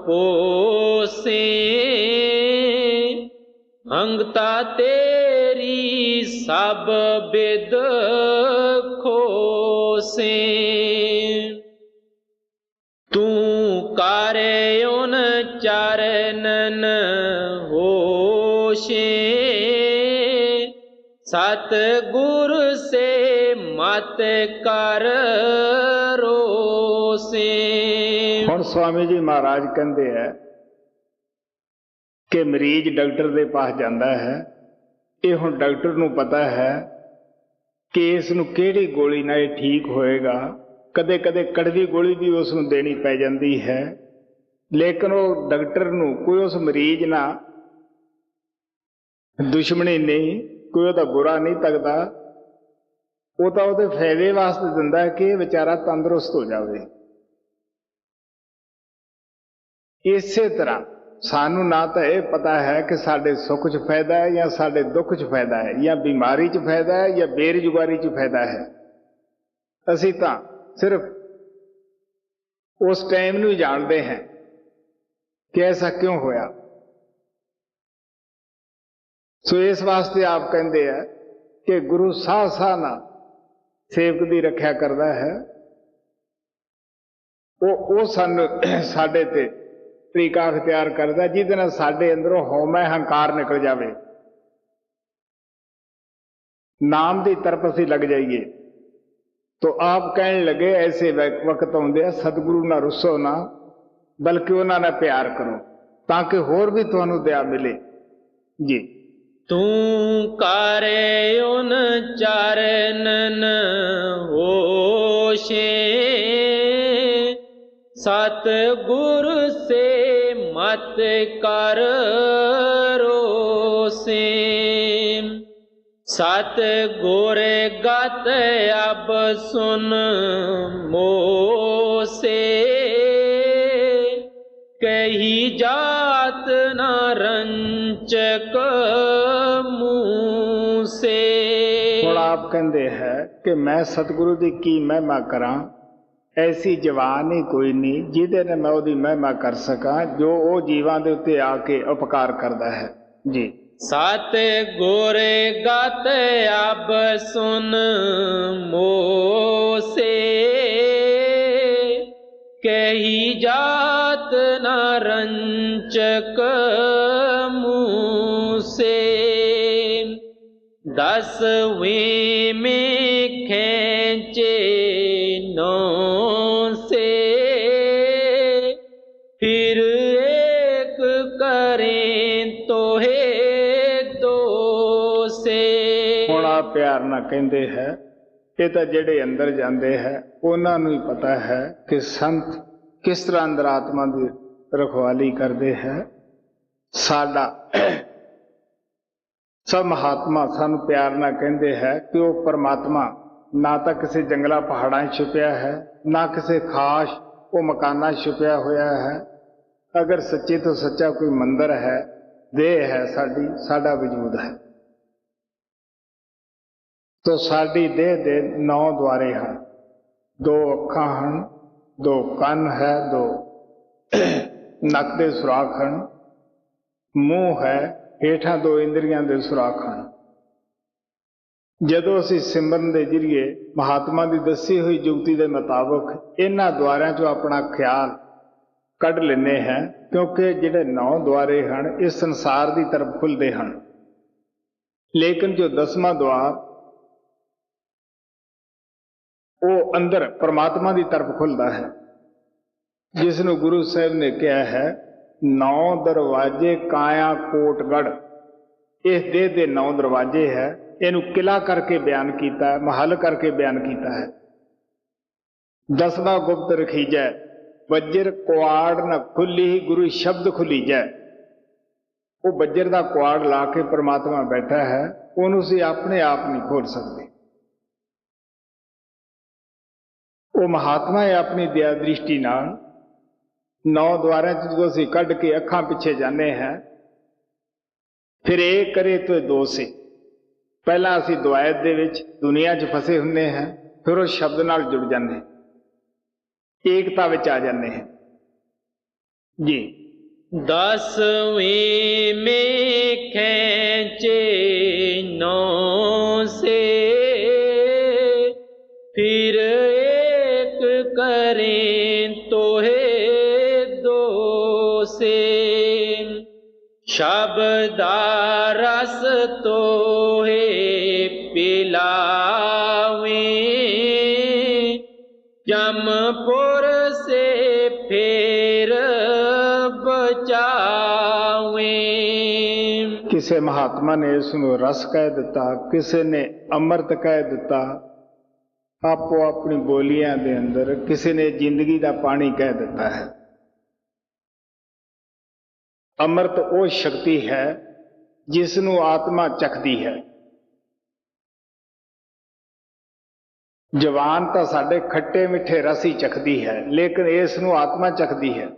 ਪੋਸੇ, ਅੰਗਤਾ ਤੇਰੀ ਸਭ ਬਿਦ ਖੋਸੇ। ਤੂੰ ਕਰੇ ਉਨ ਚਰਨਨ ਹੋਸ਼ੇ, ਸਤ ਗੁਰ ਸੇ ਮਤ ਕਰ ਰੋਸੇ। ਹੁਣ ਸਵਾਮੀ ਜੀ ਮਹਾਰਾਜ ਕਹਿੰਦੇ ਹੈ ਕਿ ਮਰੀਜ਼ ਡਾਕਟਰ ਦੇ ਪਾਸ ਜਾਂਦਾ ਹੈ, ਇਹ ਹੁਣ ਡਾਕਟਰ ਨੂੰ ਪਤਾ ਹੈ ਕਿ ਇਸ ਨੂੰ ਕਿਹੜੀ ਗੋਲੀ ਨਾਲ ਇਹ ਠੀਕ ਹੋਏਗਾ। ਕਦੇ ਕਦੇ ਕੜਵੀ ਗੋਲੀ ਵੀ ਉਸ ਨੂੰ ਦੇਣੀ ਪੈ ਜਾਂਦੀ ਹੈ, ਲੇਕਿਨ ਉਹ ਡਾਕਟਰ ਨੂੰ ਕੋਈ ਉਸ ਮਰੀਜ਼ ਨਾਲ ਦੁਸ਼ਮਣੀ ਨਹੀਂ, ਕੋਈ ਉਹਦਾ ਬੁਰਾ ਨਹੀਂ ਤੱਕਦਾ। ਉਹ ਤਾਂ ਉਹਦੇ ਫਾਇਦੇ ਵਾਸਤੇ ਦਿੰਦਾ ਕਿ ਇਹ ਵਿਚਾਰਾ ਤੰਦਰੁਸਤ ਹੋ ਜਾਵੇ। ਇਸੇ ਤਰ੍ਹਾਂ ਸਾਨੂੰ ਨਾ ਤਾਂ ਇਹ ਪਤਾ ਹੈ ਕਿ ਸਾਡੇ ਸੁੱਖ 'ਚ ਫਾਇਦਾ ਹੈ ਜਾਂ ਸਾਡੇ ਦੁੱਖ 'ਚ ਫਾਇਦਾ ਹੈ, ਜਾਂ ਬਿਮਾਰੀ 'ਚ ਫਾਇਦਾ ਹੈ ਜਾਂ ਬੇਰੁਜ਼ਗਾਰੀ 'ਚ ਫਾਇਦਾ ਹੈ। ਅਸੀਂ ਤਾਂ ਸਿਰਫ ਉਸ ਟਾਈਮ ਨੂੰ ਹੀ ਜਾਣਦੇ ਹਾਂ ਕਿ ਐਸਾ ਕਿਉਂ ਹੋਇਆ। ਸੋ ਇਸ ਵਾਸਤੇ ਆਪ ਕਹਿੰਦੇ ਆ ਕਿ ਗੁਰੂ ਸਾਹ ਸਾਹ ਨਾਲ ਸੇਵਕ ਦੀ ਰੱਖਿਆ ਕਰਦਾ ਹੈ। ਉਹ ਸਾਨੂੰ ਸਾਡੇ ਤੇ ਤਰੀਕਾ ਅਖਤਿਆਰ ਕਰਦਾ ਜਿਹਦੇ ਨਾਲ ਸਾਡੇ ਅੰਦਰੋਂ ਹਉਮੈ ਹੰਕਾਰ ਨਿਕਲ ਜਾਵੇ, ਨਾਮ ਦੀ ਤਰਫ ਅਸੀਂ ਲੱਗ ਜਾਈਏ। ਤੋ ਆਪ ਕਹਿਣ ਲੱਗੇ ਐਸੇ ਵਕਤ ਆਉਂਦੇ ਆ, ਸਤਿਗੁਰੂ ਨਾਲ ਰੁੱਸੋ ਨਾ, ਬਲਕਿ ਉਹਨਾਂ ਨਾਲ ਪਿਆਰ ਕਰੋ ਤਾਂ ਕਿ ਹੋਰ ਵੀ ਤੁਹਾਨੂੰ ਦਇਆ ਮਿਲੇ ਜੀ। ਤੂੰ ਕਰੇ ਉਨ ਚਰਨਨ ਹੋਸ਼ੇ, ਸਤ ਗੁਰ ਸੇ ਮਤ ਕਰ ਰੋਸੇ। ਸਤ ਗੁਰ ਗਤ ਅਬ ਸੁਨ ਮੋਸੇ, ਕਹੀ ਜਾਤ ਨਾ ਰੰਚਕ ਮੂਸੇ। ਹੁਣ ਆਪ ਕਹਿੰਦੇ ਹੈ ਕਿ ਮੈਂ ਸਤਿਗੁਰੂ ਦੀ ਕੀ ਮਹਿਮਾ ਕਰਾਂ, ਐਸੀ ਜਵਾਨ ਹੀ ਕੋਈ ਨਹੀਂ ਜਿਹਦੇ ਨਾਲ ਮੈਂ ਉਹਦੀ ਮਹਿਮਾ ਕਰ ਸਕਾਂ, ਜੋ ਉਹ ਜੀਵਾਂ ਦੇ ਉੱਤੇ ਆ ਕੇ ਉਪਕਾਰ ਕਰਦਾ ਹੈ ਜੀ। ਸਤ ਗੁਰ ਗਤ ਅਬ ਸੁਨ ਮੋਸੇ, कही जात न रंचक मुँह से, 10वें में खींचे 9 से, फिर एक करें तो है 2 से। ਹੁਣ ਆ ਪਿਆਰ ਨਾਲ ਕਹਿੰਦੇ ਹੈ, ਇਹ ਤਾਂ ਜਿਹੜੇ ਅੰਦਰ ਜਾਂਦੇ ਹੈ ਉਹਨਾਂ ਨੂੰ ਹੀ ਪਤਾ ਹੈ ਕਿ ਸੰਤ ਕਿਸ ਤਰ੍ਹਾਂ ਅੰਦਰ ਆਤਮਾ ਦੀ ਰਖਵਾਲੀ ਕਰਦੇ ਹੈ। ਸਾਡਾ ਸਭ ਮਹਾਤਮਾ ਸਾਨੂੰ ਪਿਆਰ ਨਾਲ ਕਹਿੰਦੇ ਹੈ ਕਿ ਉਹ ਪਰਮਾਤਮਾ ਨਾ ਤਾਂ ਕਿਸੇ ਜੰਗਲਾਂ ਪਹਾੜਾਂ 'ਚ ਛੁਪਿਆ ਹੈ, ਨਾ ਕਿਸੇ ਖਾਸ ਉਹ ਮਕਾਨਾਂ 'ਚ ਛੁਪਿਆ ਹੋਇਆ ਹੈ। ਅਗਰ ਸੱਚੇ ਤੋਂ ਸੱਚਾ ਕੋਈ ਮੰਦਰ ਹੈ, ਦੇਹ ਹੈ ਸਾਡੀ, ਸਾਡਾ ਵਜੂਦ ਹੈ। ਤੋ ਸਾਡੀ ਦੇਹ ਦੇ 9 ਦੁਆਰੇ ਹਨ, 2 ਅੱਖਾਂ ਹਨ, 2 ਕੰਨ ਹੈ, 2 ਨੱਕ ਦੇ ਸੁਰਾਖ ਹਨ, ਮੂੰਹ ਹੈ, ਹੇਠਾਂ 2 ਇੰਦਰੀਆਂ ਦੇ ਸੁਰਾਖ ਹਨ। ਜਦੋਂ ਅਸੀਂ ਸਿਮਰਨ ਦੇ ਜ਼ਰੀਏ ਮਹਾਤਮਾ ਦੀ ਦੱਸੀ ਹੋਈ ਯੁਕਤੀ ਦੇ ਮੁਤਾਬਕ ਇਹਨਾਂ ਦੁਆਰਿਆਂ 'ਚੋਂ ਆਪਣਾ ਖਿਆਲ ਕੱਢ ਲੈਂਦੇ ਹਾਂ, ਕਿਉਂਕਿ ਜਿਹੜੇ 9 ਦੁਆਰੇ ਹਨ ਇਹ ਸੰਸਾਰ ਦੀ ਤਰਫ ਖੁੱਲ੍ਹਦੇ ਹਨ, ਲੇਕਿਨ ਜੋ 10ਵਾਂ ਦੁਆਰ ਉਹ ਅੰਦਰ ਪਰਮਾਤਮਾ ਦੀ ਤਰਫ ਖੁੱਲ੍ਹਦਾ ਹੈ, ਜਿਸ ਨੂੰ ਗੁਰੂ ਸਾਹਿਬ ਨੇ ਕਿਹਾ ਹੈ 9 ਦਰਵਾਜ਼ੇ ਕਾਇਆ ਕੋਟਗੜ੍ਹ। ਇਸ ਦੇਹ ਦੇ 9 ਦਰਵਾਜ਼ੇ ਹੈ, ਇਹਨੂੰ ਕਿਲਾ ਕਰਕੇ ਬਿਆਨ ਕੀਤਾ, ਮਹੱਲ ਕਰਕੇ ਬਿਆਨ ਕੀਤਾ ਹੈ। 10ਵਾਂ ਗੁਪਤ ਰਖੀਜੈ, ਵਜਰ ਕੁਆੜ ਨ ਖੁੱਲੀ ਗੁਰੂ ਸ਼ਬਦ ਖੁੱਲੀਜੈ। ਉਹ ਵਜਰ ਦਾ ਕੁਆੜ ਲਾ ਕੇ ਪਰਮਾਤਮਾ ਬੈਠਾ ਹੈ, ਉਹਨੂੰ ਅਸੀਂ ਆਪਣੇ ਆਪ ਨਹੀਂ ਖੋਲ ਸਕਦੇ। ਉਹ ਮਹਾਤਮਾ ਹੈ ਆਪਣੀ ਦਇਆ ਦ੍ਰਿਸ਼ਟੀ ਨਾਲ 9 ਦੁਆਰਿਆਂ 'ਚ ਜਦੋਂ ਅਸੀਂ ਕੱਢ ਕੇ ਅੱਖਾਂ ਪਿੱਛੇ ਜਾਂਦੇ ਹਾਂ, ਫਿਰ ਇਹ ਕਰੇ ਤੋ 2 ਸੇ। ਪਹਿਲਾਂ ਅਸੀਂ ਦੁਆਇਤ ਦੇ ਵਿੱਚ ਦੁਨੀਆ 'ਚ ਫਸੇ ਹੁੰਦੇ ਹਾਂ, ਫਿਰ ਉਹ ਸ਼ਬਦ ਨਾਲ ਜੁੜ ਜਾਂਦੇ ਹਾਂ, ਏਕਤਾ ਵਿੱਚ ਆ ਜਾਂਦੇ ਹਾਂ ਜੀ। 10वें में खींचे 9 से, फिर एक करें तो है 2 से। शब्दा रस तो है पिलावे, जमपुर से फिर ਬਚਾਵੇ। ਕਿਸੇ ਮਹਾਤਮਾ ਨੇ ਇਸ ਨੂੰ ਰਸ ਕਹਿ ਦਿੱਤਾ, ਕਿਸੇ ਨੇ ਅੰਮ੍ਰਿਤ ਕਹਿ ਦਿੱਤਾ, ਆਪੋ ਆਪਣੀ ਬੋਲੀਆਂ ਦੇ ਅੰਦਰ ਕਿਸੇ ਨੇ ਜ਼ਿੰਦਗੀ ਦਾ ਪਾਣੀ ਕਹਿ ਦਿੱਤਾ ਹੈ। ਅੰਮ੍ਰਿਤ ਉਹ ਸ਼ਕਤੀ ਹੈ ਜਿਸ ਨੂੰ ਆਤਮਾ ਚੱਖਦੀ ਹੈ। ਜਵਾਨ ਤਾਂ ਸਾਡੇ ਖੱਟੇ ਮਿੱਠੇ ਰਸ ਹੀ ਚੱਖਦੀ ਹੈ, ਲੇਕਿਨ ਇਸ ਨੂੰ ਆਤਮਾ ਚੱਖਦੀ ਹੈ।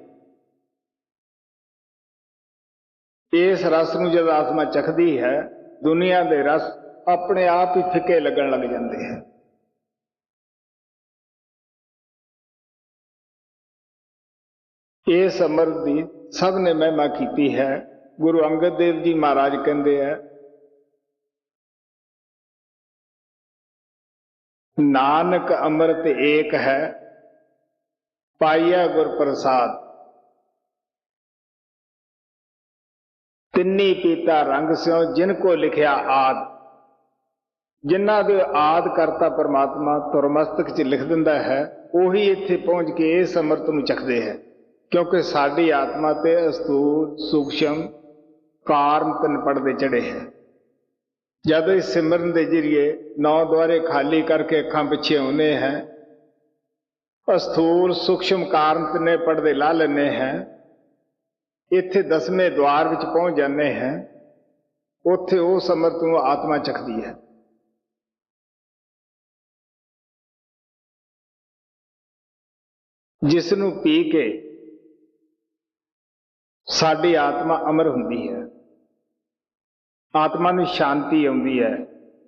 ਇਸ ਰਸ ਨੂੰ ਜਦ ਆਤਮਾ ਚੱਖਦੀ ਹੈ, ਦੁਨੀਆ ਦੇ ਰਸ ਆਪਣੇ ਆਪ ਹੀ ਫਿੱਕੇ ਲੱਗਣ ਲੱਗ ਜਾਂਦੇ ਹਨ। ਇਸ ਅੰਮ੍ਰਿਤ ਦੀ ਸਭ ਨੇ ਮਹਿਮਾ ਕੀਤੀ ਹੈ। ਗੁਰੂ ਅੰਗਦ ਦੇਵ ਜੀ ਮਹਾਰਾਜ ਕਹਿੰਦੇ ਹੈ, ਨਾਨਕ ਅੰਮ੍ਰਿਤ ਏਕ ਹੈ, ਪਾਈਆ ਗੁਰ ਪ੍ਰਸਾਦ। ਤਿੰਨੀ ਪੀਤਾ ਰੰਗ ਸਿਓ ਜਿਨ ਕੋ ਲਿਖਿਆ ਆਦ। ਜਿਨ੍ਹਾਂ ਦੇ ਆਦ ਕਰਤਾ ਪਰਮਾਤਮਾ ਤੁਰਮਸਤਕ 'ਚ ਲਿਖ ਦਿੰਦਾ ਹੈ, ਉਹੀ ਇੱਥੇ ਪਹੁੰਚ ਕੇ ਇਸ ਅੰਮ੍ਰਿਤ ਨੂੰ ਚੱਖਦੇ ਹੈ, ਕਿਉਂਕਿ ਸਾਡੀ ਆਤਮਾ ਤੇ ਅਸਤੂਲ ਸੂਖਸ਼ਮ ਕਾਰਮ 3 ਪੜਦੇ ਚੜੇ ਹੈ। ਜਦ ਇਸ ਸਿਮਰਨ ਦੇ ਜ਼ਰੀਏ 9 ਦੁਆਰੇ ਖਾਲੀ ਕਰਕੇ ਅੱਖਾਂ ਪਿੱਛੇ ਆਉਂਦੇ हैं, ਅਸਤੂਲ ਸੂਖਸ਼ਮ ਕਾਰਮ 3 ਪੜਦੇ ਲਾ ਲੈਂਦੇ हैं, ਇੱਥੇ 10ਵੇਂ ਦੁਆਰ ਵਿੱਚ ਪਹੁੰਚ ਜਾਂਦੇ हैं, ਉੱਥੇ ਉਸ ਅੰਮ੍ਰਿਤ ਨੂੰ ਆਤਮਾ ਚੱਖਦੀ ਹੈ। ਜਿਸ ਨੂੰ ਪੀ ਕੇ ਸਾਡੀ ਆਤਮਾ ਅਮਰ ਹੁੰਦੀ ਹੈ, ਆਤਮਾ ਨੂੰ ਸ਼ਾਂਤੀ ਆਉਂਦੀ ਹੈ।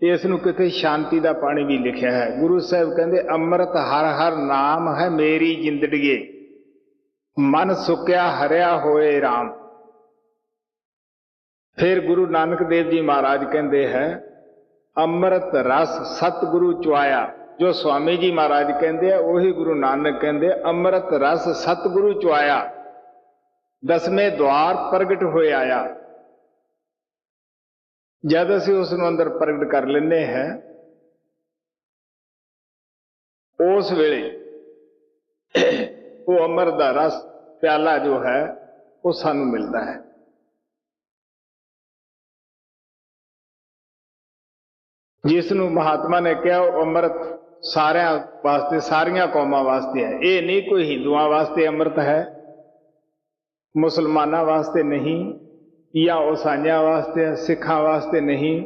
ਇਸ ਨੂੰ ਕਿਤੇ ਸ਼ਾਂਤੀ ਦਾ ਪਾਣੀ ਵੀ ਲਿਖਿਆ ਹੈ। ਗੁਰੂ ਸਾਹਿਬ ਕਹਿੰਦੇ ਅੰਮ੍ਰਿਤ ਹਰ ਹਰ ਨਾਮ ਹੈ ਮੇਰੀ ਜ਼ਿੰਦੜੀਏ, ਮਨ ਸੁੱਕਿਆ ਹਰਿਆ ਹੋਏ ਰਾਮ। ਫਿਰ ਗੁਰੂ ਨਾਨਕ ਦੇਵ ਜੀ ਮਹਾਰਾਜ ਕਹਿੰਦੇ ਹੈ ਅੰਮ੍ਰਿਤ ਰਸ ਸਤਿਗੁਰੂ ਚੁਆਇਆ, जो स्वामी जी महाराज कहते हैं वही गुरु नानक कहते, अमृत रस सतगुरु चुआया, 10वें द्वार प्रगट होए आया। जद असी उसनों अंदर प्रगट कर लेने हैं, उस वेले वो अमृत दा रस प्याला जो है वो सानू मिलता है। जिसनों महात्मा ने कहा अमृत सारिया वास्ते, सारिया कौमां वास्ते है, ये नहीं कोई हिंदुआं वास्ते अमृत है, मुसलमाना वास्ते नहीं, या ईसाइयां वास्ते, सिखा वास्ते नहीं,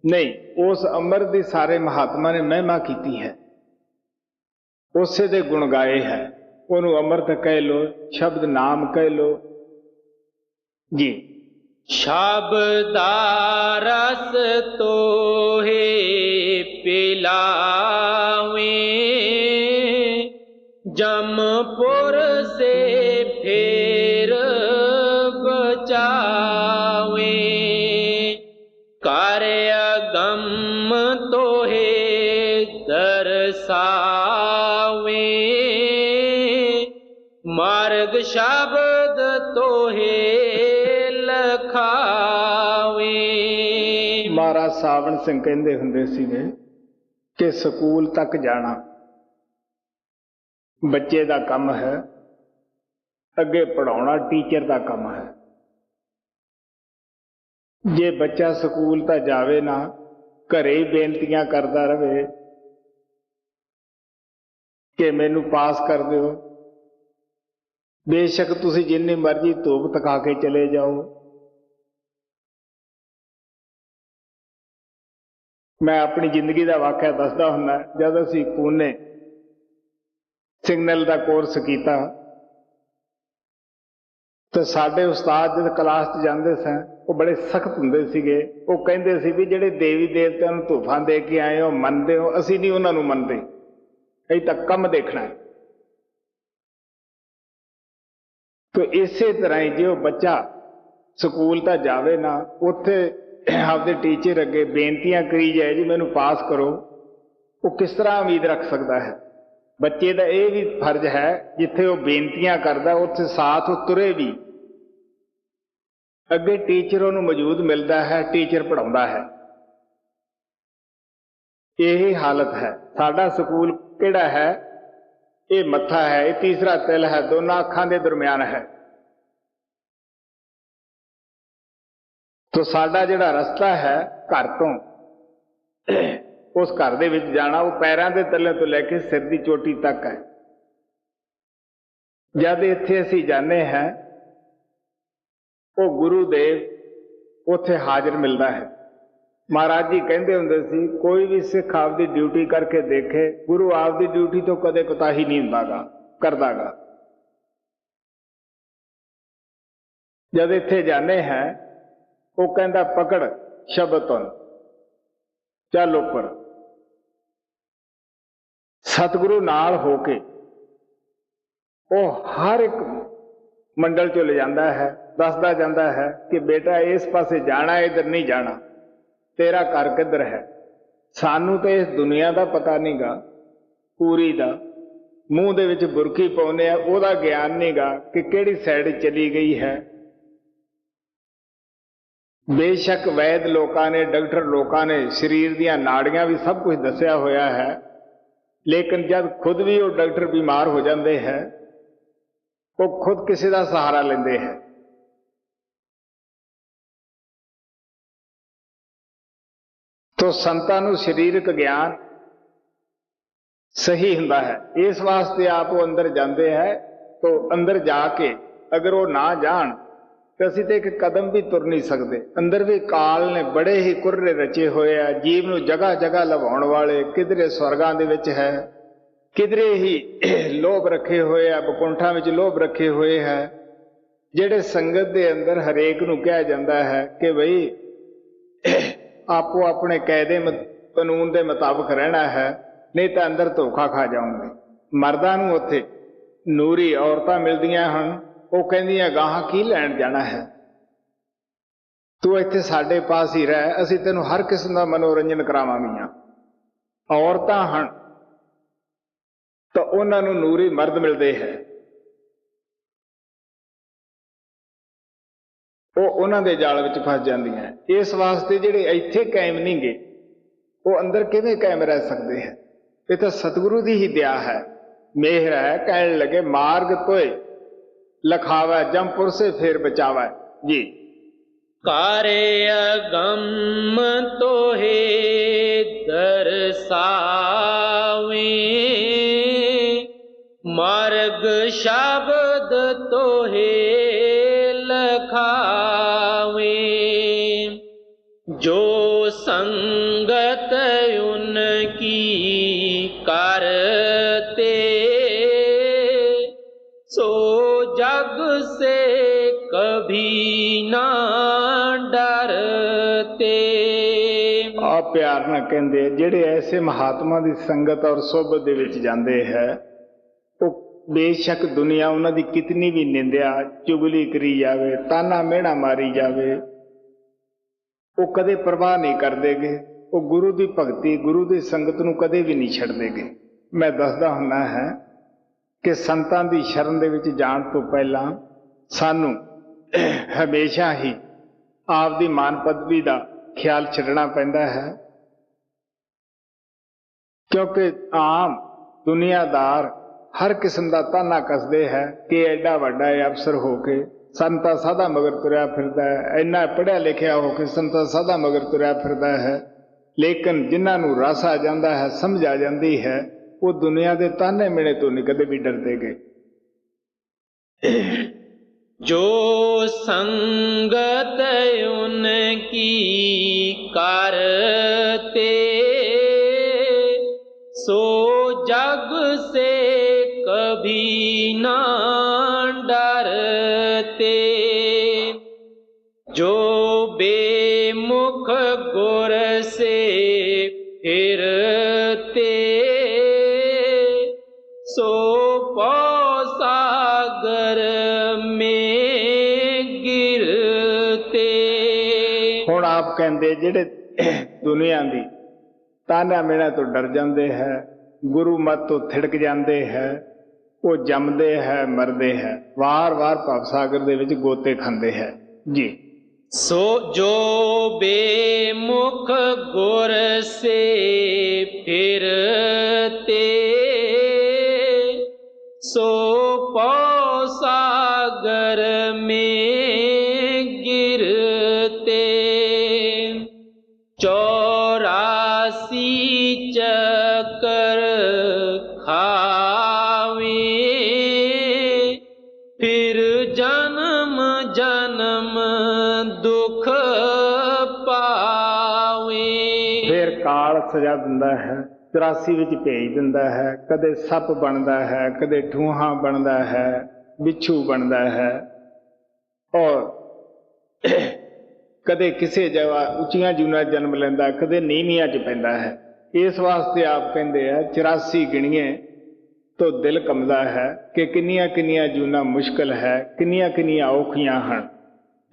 नहीं, उस अमृत की सारे महात्मा ने महिमा की है, उसे दे गुण गाए है। उन्होंने अमृत कह लो, शब्द नाम कह लो जी। शब्दा रस तोहे पिलावे, जमपुर से फेर बचावे, कार्य गम तोहे दर्शावे, मार्ग शब्द तोहे लखावे। महाराज सावण सिंह कहते हुंदे सीगे कि स्कूल तक जाना बच्चे का काम है, अगे पढ़ाना टीचर का काम है। जे बच्चा स्कूल तो जावे ना, घरे ही बेनतियां करता रहे कि मैनू पास कर दो, बेशक तुसी जिन्नी मर्जी धूप तका के चले जाओ, मैं अपनी जिंदगी का वाकया दसदा हुंदा। जब असी पूने सिग्नल का कोर्स किया तो साडे उस्ताद जब क्लास च जाते सन वो बड़े सख्त हुंदे सीगे। वो कहंदे सी भी जिहड़े देवी देवतियां नूं धूफां दे के आए हो मनदे हो, असी नहीं उन्हां नूं मनदे, असीं तां कम देखना है। तो इसे तरह ही जो बच्चा स्कूल तो जावे ना, उत्थे आपदे टीचर अगे बेनतियां करी जाए जी मैनू पास करो, वो किस तरह उम्मीद रख सकता है। बच्चे का यह भी फर्ज है जिथे वो बेनतियां करता उत्थे साथ तुरे भी, अगे टीचर उन्होंने मौजूद मिलता है, टीचर पढ़ाता है। यही हालत है। साडा स्कूल किहड़ा है, ये मत्था है, ये तीसरा तिल है, दोनों अखां दे दरम्यान है। तो साडा जिहड़ा रस्ता है घर तो उस घर दे विच जाना, वो पैरों के तले तो लैके सिर की चोटी तक है। जब इत्थे असीं जाने हैं वो गुरुदेव उत्थे हाजिर मिलता है। महाराज जी कहते हुंदे सी कोई भी सिख आपकी ड्यूटी करके देखे, गुरु आपकी ड्यूटी तो कदे कोताही नहीं हुंदागा करदागा। जब इत्थे जाने हैं वो कहता पकड़ शब्द चल उपर। सतगुरु नाल होके वो हर एक मंडल चो ले जाता है, दसदा जाता है कि बेटा इस पासे जाना, इधर नहीं जाना, तेरा घर किधर है। सानू तो इस दुनिया का पता नहीं गा, पूरी का मूँह दे विच बुरकी पाउने, ओहदा ज्ञान नहीं गा कि किहड़ी साइड चली गई है। बेशक वैद लोगों ने, डॉक्टर लोगों ने शरीर दी नाड़ियां भी सब कुछ दसिया होया है, लेकिन जब खुद भी वो डॉक्टर बीमार हो जाते हैं वो खुद किसी का सहारा लेंदे हैं। तो संतां नूं शरीरक ज्ञान सही हुंदा है, इस वास्ते आप वो अंदर जाते हैं। तो अंदर जाके अगर वो ना जान तो असीं तो एक कदम भी तुर नहीं सकते। अंदर भी काल ने बड़े ही कुर्रे रचे हुए आ, जीव नूं जगह जगह लवाउण वाले, किधरे स्वर्गां दे विच है, किधरे ही लोभ रखे हुए आ, बकुंठा विच लोभ रखे हुए है। जिहड़े संगत दे अंदर हरेक नूं कहा जाता है कि बई आपो अपने कायदे कानून के मुताबिक रहना है, नहीं तो अंदर धोखा खा जाओगे। मर्दां नूं उत्थे नूरी औरतां मिलदियां हन, वो कहंदियां गाहां की लैण जाना है, तू इत्थे साडे पास ही रह, असीं तैनूं हर किस्म का मनोरंजन करावांगियां। औरतां हन ਤਾਂ ਉਹਨਾਂ ਨੂੰ ਨੂਰੀ ਮਰਦ ਮਿਲਦੇ ਹੈ। ਉਹ ਉਹਨਾਂ ਦੇ ਜਾਲ ਵਿੱਚ ਫਸ ਜਾਂਦੀਆਂ। ਇਸ ਵਾਸਤੇ ਜਿਹੜੇ ਇੱਥੇ ਕਾਇਮ ਨਹੀਂ ਗੇ ਉਹ ਅੰਦਰ ਕਿਵੇਂ ਕਾਇਮ ਰਹਿ ਸਕਦੇ ਹੈ? ਇਹ ਤਾਂ ਸਤਿਗੁਰੂ ਦੀ ਹੀ ਦਇਆ ਹੈ, ਮਿਹਰ ਹੈ। ਕਹਿਣ ਲੱਗੇ ਮਾਰਗ ਤੋਏ ਲਖਾਵੈ ਜੰਪੁਰ ਸੇ ਫੇਰ ਬਚਾਵੈ ਜੀ। ਕਾਰੇ ਅਗੰਮ ਤੋਹੇ ਦਰਸਾਵੇ, ਮਾਰਗ ਸ਼ਬਦ ਤੋਹੇ ਲਖਾਵੇ। ਜੋ ਸੰਗਤ ਉਨਕੀ ਕਰਤੇ, सो जग से कभी ना डरते। ਆ ਪਿਆਰ ਨਾਲ ਕਹਿੰਦੇ ਜਿਹੜੇ ਐਸੇ ਮਹਾਤਮਾ ਦੀ ਸੰਗਤ ਔਰ ਸੋਭਤ ਦੇ ਵਿੱਚ ਜਾਂਦੇ ਹੈ ਉਹ ਬੇਸ਼ੱਕ ਦੁਨੀਆ ਉਹਨਾਂ ਦੀ ਕਿਤਨੀ ਵੀ ਨਿੰਦਿਆ ਚੁਗਲੀ ਕਰੀ ਜਾਵੇ, ਤਾਨਾ ਮਿਹਣਾ ਮਾਰੀ ਜਾਵੇ, ਉਹ ਕਦੇ ਪਰਵਾਹ ਨਹੀਂ ਕਰਦੇਗੇ। ਉਹ ਗੁਰੂ ਦੀ ਭਗਤੀ ਗੁਰੂ ਦੀ ਸੰਗਤ ਨੂੰ ਕਦੇ ਵੀ ਨਹੀਂ ਛੱਡਦੇਗੇ। ਮੈਂ ਦੱਸਦਾ ਹੁੰਦਾ ਹੈ ਕਿ ਸੰਤਾਂ ਦੀ ਸ਼ਰਨ ਦੇ ਵਿੱਚ ਜਾਣ ਤੋਂ ਪਹਿਲਾਂ ਸਾਨੂੰ ਹਮੇਸ਼ਾ ਹੀ ਆਪ ਦੀ ਮਾਨ ਪਦਵੀ ਦਾ ਖਿਆਲ ਛੱਡਣਾ ਪੈਂਦਾ ਹੈ, ਕਿਉਂਕਿ ਆਮ ਦੁਨੀਆਦਾਰ ਹਰ ਕਿਸਮ ਦਾ ਤਾਨਾ ਕੱਸਦੇ ਹੈ ਕਿ ਐਡਾ ਵੱਡਾ ਅਫਸਰ ਹੋ ਕੇ ਸੰਤਾ ਸਾਧਾ ਮਗਰ ਤੁਰਿਆ ਫਿਰਦਾ ਹੈ, ਇੰਨਾ ਪੜ੍ਹਿਆ ਲਿਖਿਆ ਹੋ ਕੇ ਸੰਤਾ ਸਾਧਾ ਮਗਰ ਤੁਰਿਆ ਫਿਰਦਾ ਹੈ। ਲੇਕਿਨ ਜਿਨ੍ਹਾਂ ਨੂੰ ਰਸ ਆ ਜਾਂਦਾ ਹੈ, ਸਮਝ ਆ ਜਾਂਦੀ ਹੈ, वो दुनिया के ताने मिले तो नहीं कदे भी डरते गए। जो संगत उनकी करते, सो जग से कभी ना डरते। जो बेमुख गुर से फिरते, सो पौ सागर में गिरते। ਹੁਣ ਆਪ ਕਹਿੰਦੇ ਜਿਹੜੇ ਦੁਨੀਆ ਦੀ ਤਾਨਾ ਮਿਹਣਾ ਤੋਂ ਡਰ ਜਾਂਦੇ ਹੈ, ਗੁਰੂ ਮਤ ਤੋਂ ਥਿੜਕ ਜਾਂਦੇ ਹੈ, ਉਹ ਜੰਮਦੇ ਹੈ ਮਰਦੇ ਹੈ, ਵਾਰ-ਵਾਰ ਭਵ ਸਾਗਰ ਦੇ ਵਿੱਚ ਗੋਤੇ ਖਾਂਦੇ ਹੈ ਜੀ। सो जो बेमुख गुर से फिरते, सो पौ सागर में गिरते। 84 चक्कर खावे, फिर जन्म जन्म दुख पावे। फिर काल सजा दिंदा है, 84 ਵਿੱਚ ਭੇਜ ਦਿੰਦਾ ਹੈ। ਕਦੇ ਸੱਪ ਬਣਦਾ ਹੈ, ਕਦੇ ਠੂਹਾ ਬਣਦਾ ਹੈ, ਬਿੱਛੂ ਬਣਦਾ ਹੈ, ਔਰ ਕਦੇ ਕਿਸੇ ਜਗ੍ਹਾ ਉੱਚੀਆਂ ਜੂਨਾਂ ਜਨਮ ਲੈਂਦਾ, ਕਦੇ ਨੀਵੀਆਂ 'ਚ ਪੈਂਦਾ ਹੈ। ਇਸ ਵਾਸਤੇ ਆਪ ਕਹਿੰਦੇ ਆ 84 ਗਿਣੀਏ तो दिल कंबदा है कि किन्नियां किन्नियां जूना मुश्किल है, किन्नियां किन्नियां औखियां हैं।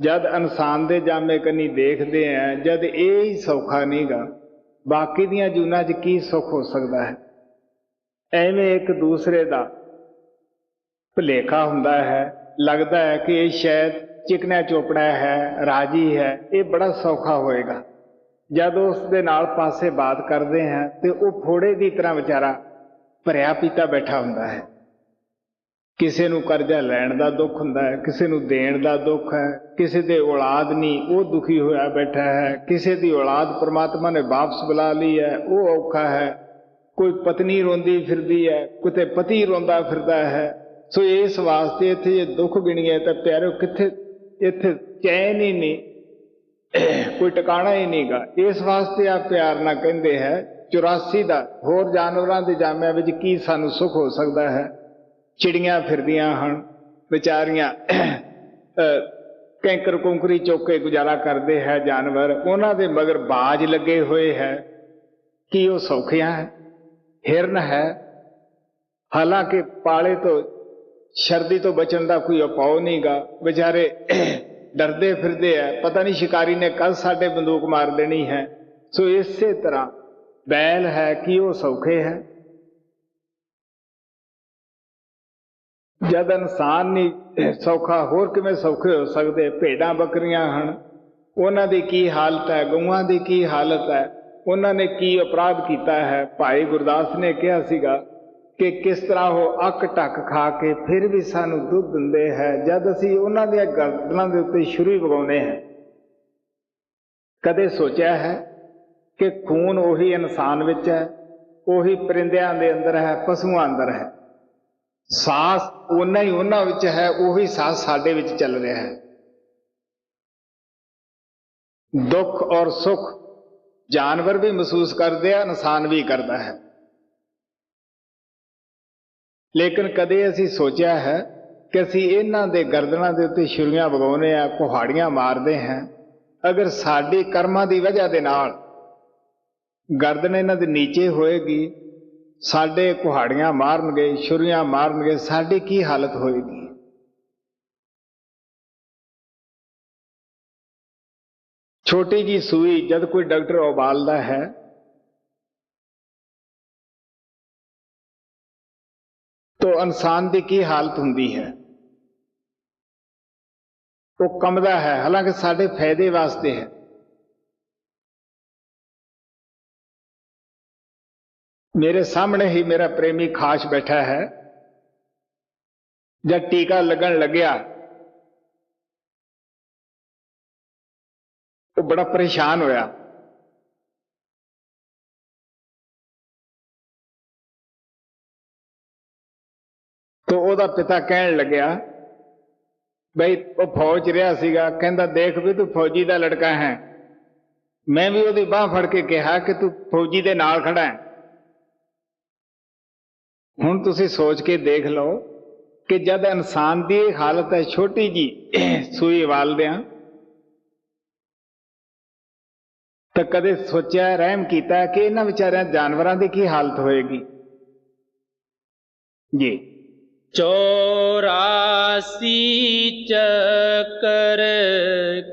जद इंसान दे जामे कन्नी देखते हैं, जद ये ही सौखा नहीं गा, बाकी दियां जूना च की सुख हो सकता है। एवें एक दूसरे का भुलेखा हुंदा है, लगता है कि ये शायद चिकना चोपड़ा है, राजी है, ये बड़ा सौखा होएगा। जद उस दे नाल पासे बात करते हैं तो वह फोड़े की तरह बेचारा ਭਰਿਆ ਪੀਤਾ ਬੈਠਾ ਹੁੰਦਾ ਹੈ। ਕਿਸੇ ਨੂੰ ਕਰਜ਼ਾ ਲੈਣ ਦਾ ਦੁੱਖ ਹੁੰਦਾ ਹੈ, ਕਿਸੇ ਨੂੰ ਦੇਣ ਦਾ ਦੁੱਖ ਹੈ, ਕਿਸੇ ਦੇ ਔਲਾਦ ਨਹੀਂ ਉਹ ਦੁਖੀ ਹੋਇਆ ਬੈਠਾ ਹੈ, ਕਿਸੇ ਦੀ ਔਲਾਦ ਪਰਮਾਤਮਾ ਨੇ ਵਾਪਸ ਬੁਲਾ ਲਈ ਹੈ ਉਹ ਔਖਾ ਹੈ, ਕੋਈ ਪਤਨੀ ਰੋਂਦੀ ਫਿਰਦੀ ਹੈ, ਕਿਤੇ ਪਤੀ ਰੋਂਦਾ ਫਿਰਦਾ ਹੈ। ਸੋ ਇਸ ਵਾਸਤੇ ਇੱਥੇ ਜੇ ਦੁੱਖ ਗਿਣੀਏ ਤਾਂ ਪਿਆਰਿਓ ਕਿੱਥੇ ਇੱਥੇ ਚੈਨ ਹੀ ਨਹੀਂ, ਕੋਈ ਟਿਕਾਣਾ ਹੀ ਨਹੀਂਗਾ। ਇਸ ਵਾਸਤੇ ਆ ਪਿਆਰ ਨਾਲ ਕਹਿੰਦੇ ਹੈ 84 ਦਾ ਹੋਰ ਜਾਨਵਰਾਂ ਦੇ ਜਾਮਿਆਂ ਵਿੱਚ ਕੀ ਸਾਨੂੰ ਸੁੱਖ ਹੋ ਸਕਦਾ ਹੈ। ਚਿੜੀਆਂ ਫਿਰਦੀਆਂ ਹਨ ਵਿਚਾਰੀਆਂ, ਕੈਂਕਰ ਕੁੰਕਰੀ ਚੁੱਕ ਕੇ ਗੁਜ਼ਾਰਾ ਕਰਦੇ ਹੈ ਜਾਨਵਰ, ਉਹਨਾਂ ਦੇ ਮਗਰ ਬਾਜ ਲੱਗੇ ਹੋਏ ਹੈ, ਕੀ ਉਹ ਸੌਖੀਆਂ ਹੈ? ਹਿਰਨ ਹੈ, ਹਾਲਾਂਕਿ ਪਾਲੇ ਤੋਂ ਸ਼ਰਦੀ ਤੋਂ ਬਚਣ ਦਾ ਕੋਈ ਉਪਾਅ ਨਹੀਂਗਾ, ਵਿਚਾਰੇ ਡਰਦੇ ਫਿਰਦੇ ਹੈ, ਪਤਾ ਨਹੀਂ ਸ਼ਿਕਾਰੀ ਨੇ ਕੱਲ ਸਾਡੇ ਬੰਦੂਕ ਮਾਰ ਦੇਣੀ ਹੈ। ਸੋ ਇਸੇ ਤਰ੍ਹਾਂ बैल है कि वो सौखे है, जद इंसान नहीं सौखा होर किवें सौखे हो सकते। भेड़ां बकरियां हन, उन्हां दी की हालत है, गऊआं दी की हालत है, उन्हां ने की अपराध किया है। भाई गुरदास ने कहा सीगा कि किस तरह वो अक टक खा के फिर भी सानू दुध दिंदे है, जद असीं उन्हां दी गर्दनां दे उत्ते छुरी वगाउने हैं। कदे सोचा है कि खून उही इंसान विच है, उही परिंदियां दे अंदर है, पशुआं अंदर है, सांस उन्ना ही उन्हां विच है, उही सांस साडे विच चल रहा है। दुख और सुख जानवर भी महसूस करते हैं, इंसान भी करता है। लेकिन कदे असीं सोचा है कि असीं इन्हां दे गर्दनां दे उत्ते छुरियां वगाउने आ, कुहाड़ियां मारते हैं। अगर साडी कर्मां दी वजह दे नाल गर्दन इन्हां दे नीचे होएगी, साडे कुहाड़ियां मारनगे, छुरियां मारनगे, साडी की हालत होएगी। छोटी जी सूई जब कोई डॉक्टर उबालता है तो इंसान की की हालत हुंदी है, वो कंबदा है, हालांकि साडे फायदे वास्ते है। मेरे सामने ही मेरा प्रेमी खास बैठा है, जब टीका लगन लग्या वो बड़ा परेशान होया। तो ओदा पिता कहन लग्या, बई वो फौज रहा सीगा, कहंदा देख भी तू फौजी दा लड़का है। मैं भी ओदी बांह फड़ के कहा कि तू फौजी दे नाल खड़ा है। हुण तुसीं सोच के देख लो कि जब इंसान की हालत है, छोटी जी सूई वालदियां, तो कदे सोचा रहम किया कि इन्हां विचारियां जानवरां की की हालत होएगी जी। 84 चक्कर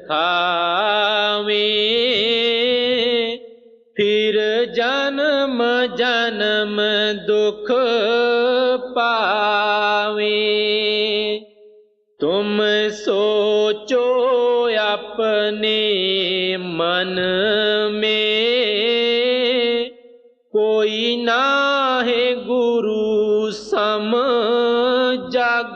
खावे, फिर जन्म जन्म दुख पावे। तुम सोचो अपने मन में, कोई ना है गुरु सम जग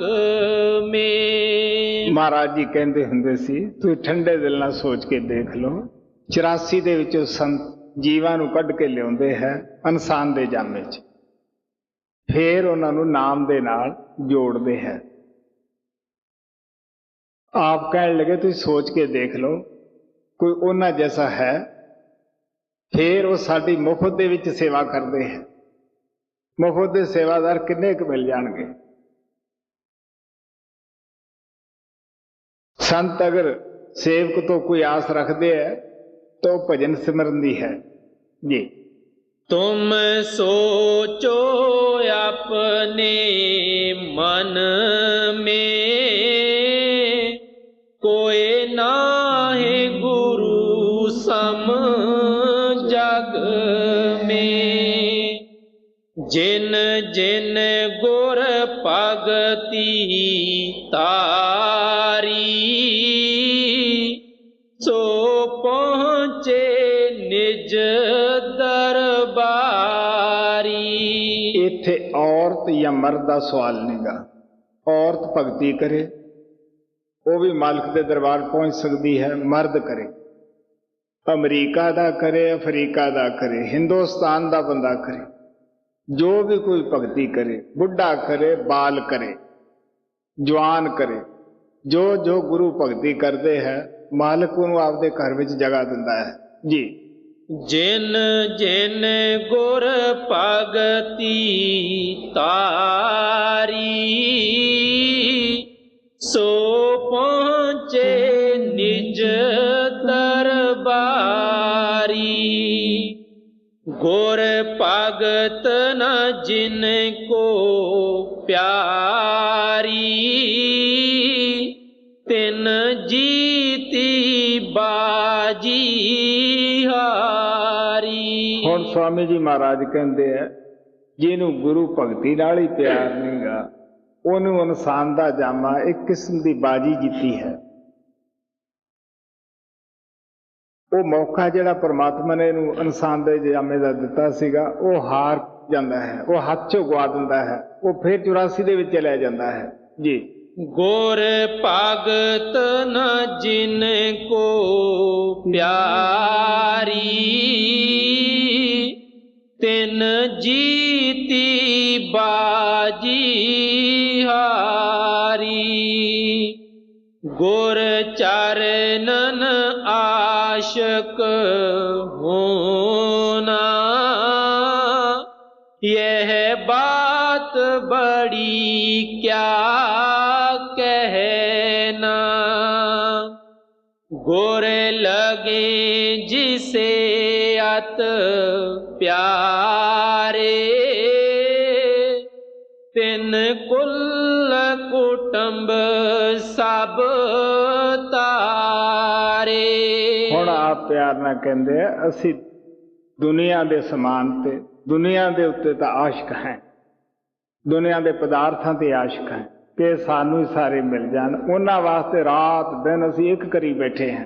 में। महाराज जी कहते हुंदे सी, तुसीं ठंडे दिल नाल सोच के देख लो, 84 दे विचों संत जीवां नूं कढ के लिआउंदे है इंसान दे जामे च, फिर उन्हां नूं नाम दे नाल जोड़दे है। आप कहण लगे तुसीं सोच के देख लो, कोई उन्हां जैसा है, फिर वो साडी मुफ्त दे विच सेवा करदे हैं। मुफ्त दे सेवादार किन्ने क मिल जाणगे। संत अगर सेवक तो कोई आस रखते हैं तो भजन सिमरन दी है जी। तुम सोचो अपने मन में, कोई ना है गुरु सम जग में। जिन जिन गुर भगति तारी, सो पहुँचे निज दरबारी। इत्थे औरत या मर्द का सवाल नहींगा। औरत भगती करे वो भी मालिक के दरबार पहुंच सकती है, मर्द करे, अमरीका दा करे, अफ्रीका दा करे, हिंदुस्तान दा बंदा करे, जो भी कोई भगती करे, बुढ़ा करे, बाल करे, जवान करे, जो जो गुरु भगती करते हैं, मालिक उन्होंने आपदे घर विच जगह दिंदा है जी। जिन जिन गुर भगती तारी, सो पहुँचे निज दरबारी। गुर भगत न जिनको प्यारी, तिन जीती बाजी हारी। हुण स्वामी जी महाराज कहते हैं, जिन्हों गुरु भगती नाल ही प्यार नहींगा, ਉਹਨੂੰ ਇਨਸਾਨ ਦਾ ਜਾਮਾ ਇੱਕ ਕਿਸਮ ਦੀ ਬਾਜੀ ਜਿੱਤੀ ਹੈ। ਉਹ ਮੌਕਾ ਜਿਹੜਾ ਪਰਮਾਤਮਾ ਨੇ ਇਹਨੂੰ ਇਨਸਾਨ ਦੇ ਜਾਮੇ ਦਾ ਦਿੱਤਾ ਸੀਗਾ, ਉਹ ਹਾਰ ਜਾਂਦਾ ਹੈ, ਉਹ ਹੱਥ ਚੋਂ ਗਵਾ ਦਿੰਦਾ ਹੈ, ਉਹ ਫਿਰ 84 ਦੇ ਵਿੱਚ ਚਲਿਆ ਜਾਂਦਾ ਹੈ ਜੀ। ਗੁਰ ਭਗਤ ਨ ਜਿਨ ਕੋ ਪਿਆਰੀ, ਤਿਨ ਜੀਤੀ ਬਾਜੀ ਹਾਰੀ। ਗੁਰ ਚਰਨਨ ਆਸ਼ਕ ਹੋਨਾ, यह बात बड़ी क्या कहना। गुर लगे जिसे अत प्यारे, तिन कुल कुटुंब सब तारे। ਹੁਣ ਆਪ ਪਿਆਰ ਨਾਲ ਕਹਿੰਦੇ ਆ, ਅਸੀਂ ਦੁਨੀਆ ਦੇ ਸਮਾਨ ਤੇ, ਦੁਨੀਆ ਦੇ ਉੱਤੇ ਤਾਂ ਆਸ਼ਕ ਹੈ, ਦੁਨੀਆ ਦੇ ਪਦਾਰਥਾਂ ਤੇ ਆਸ਼ਕ ਹੈ ਕਿ ਸਾਨੂੰ ਹੀ ਸਾਰੇ ਮਿਲ ਜਾਣ। ਉਹਨਾਂ ਵਾਸਤੇ ਰਾਤ ਦਿਨ ਅਸੀਂ ਇੱਕ ਕਰੀ ਬੈਠੇ ਹਾਂ,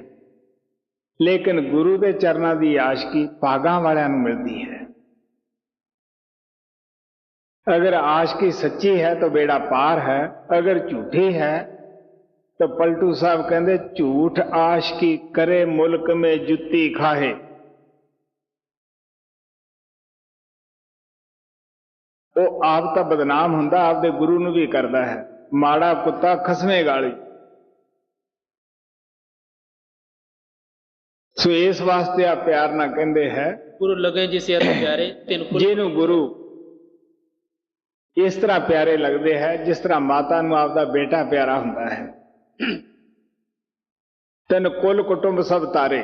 ਲੇਕਿਨ ਗੁਰੂ ਦੇ ਚਰਨਾਂ ਦੀ ਆਸ਼ਕੀ ਭਾਗਾਂ ਵਾਲਿਆਂ ਨੂੰ ਮਿਲਦੀ ਹੈ। अगर आशिकी सच्ची है तो बेड़ा पार है, अगर झूठी है तो पलटू साहब कहते झूठ आशिकी करे मुल्क में जुत्ती खाहे। वो आप तो बदनाम हुंदा, आपदे गुरु नूं भी करदा है। माड़ा कुत्ता खसमे गाली। सो इस वास्ते आप प्यार ना कहते हैं गुरु लगे जिसे अत प्यारे तिन कुल। जिन्हों गुरु इस तरह प्यारे लगते हैं जिस तरह माता नूं आपदा बेटा प्यारा हुंदा है। तिन कुल कुटुंब सब तारे,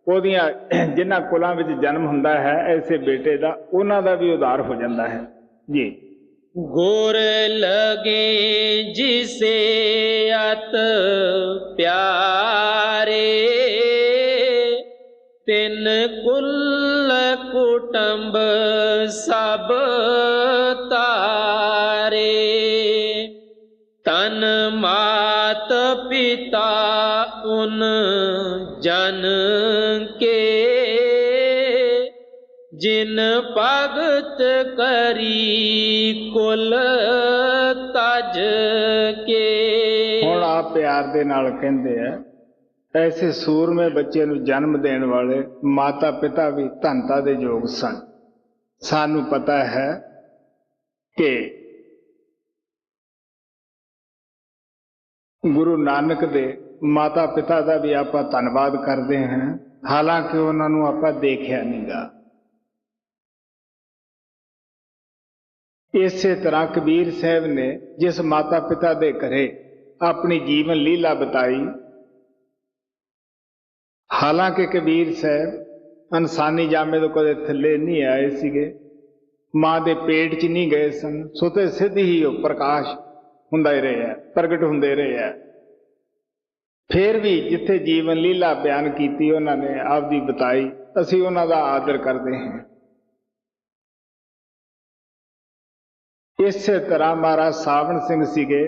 ओदियां जिन्हां कुलां विच जन्म हुंदा है ऐसे बेटे दा, उन्हां दा भी उद्धार हो जाता है जी। गुर लगे जिसे अत प्यारे, तिन कुल कुटुंब सब तारे। तन मात पिता उन जन के, जिन भगत करी कुल तज के। हुण आप प्यार दे नाल कहंदे आ ऐसे सूरमे बच्चे नूं जन्म देण वाले माता पिता भी धनता दे योग सन। सानू पता है कि गुरु नानक दे माता पिता का भी आप धन्यवाद करते हैं, हालांकि उन्होंने आप देखा नहीं गा। इसे तरह कबीर साहब ने जिस माता पिता दे घरे अपनी जीवन लीला बताई, हालांकि कबीर साहब इंसानी जामे तो कदे थले नहीं आए सीगे, मां दे पेट च नहीं गए सन, सुते सिद्ध ही वो प्रकाश हुंदा ही रहे, प्रगट हुंदे रहे। फिर भी जिथे जीवन लीला बयान की उन्होंने आपदी बताई, असी उन्हां दा आदर करते हैं। इस तरह महाराज सावण सिंह सीगे,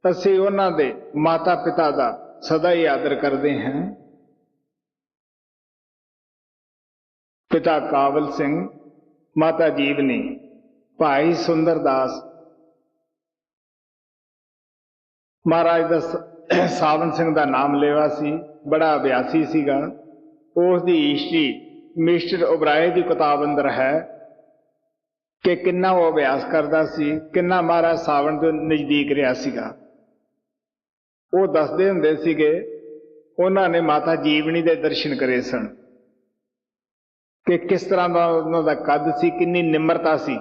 असी उन्हां दे माता पिता दा सदा ही आदर करते हैं। पिता काबल सिंह, माता जीवनी, भाई सुंदरदास। महाराज दा सावन सिंह दा नाम लेवा सी, बड़ा अभ्यासी सीगा। उस दी हिस्ट्री मिस्टर ओबराय की किताब अंदर है कि किन्ना वो अभ्यास करता सी, किन्ना महाराज सावन के नज़दीक रहा सीगा। वो दसदे हुंदे सीगे उन्होंने माता जीवनी के दर्शन करे सन कि किस तरह का उन्होंने कद सी, किन्नी निम्रता सी,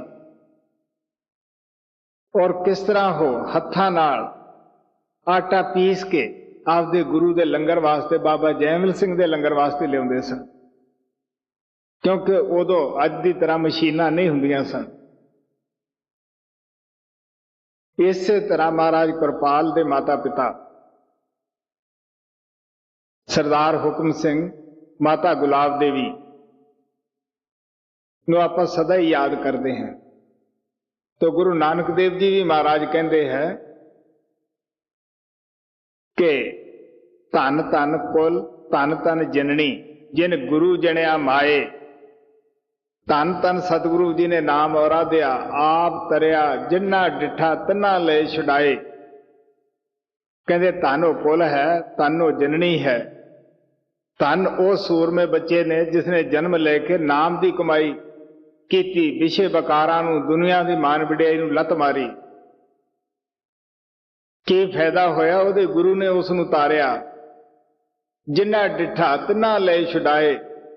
और किस तरह हो हत्थां नाल आटा पीस के आपदे गुरु दे लंगर वास्ते बाबा जैमल सिंह दे लंगर वास्ते लियाउंदे सन, क्योंकि उदों अज की तरह मशीनां नहीं हुंदियां सन। इस तरह महाराज कृपाल दे माता पिता सरदार हुकम सिंह, माता गुलाब देवी नूं आपां सदा ही याद करते हैं। तो गुरु नानक देव जी भी महाराज कहते हैं कि धन धन कुल धन धन जननी जिन गुरु जनिया माए। धन धन सतगुरु जी ने नाम आराध्या आप तरिया जिन्ना डिठा तन्ना ले छुड़ाए। कहते धन वो कुल है, धन वो जननी है, धन वो सूरमे बच्चे ने जिसने जन्म लेके नाम की कमाई कीती, विषे बकारां नूं दुनिया की मान वडियाई नूं लत मारी। की फायदा होया? उहदे गुरु ने उसनूं तारिया। जिन्ना डिठा तिन्ना ले छुड़ाए।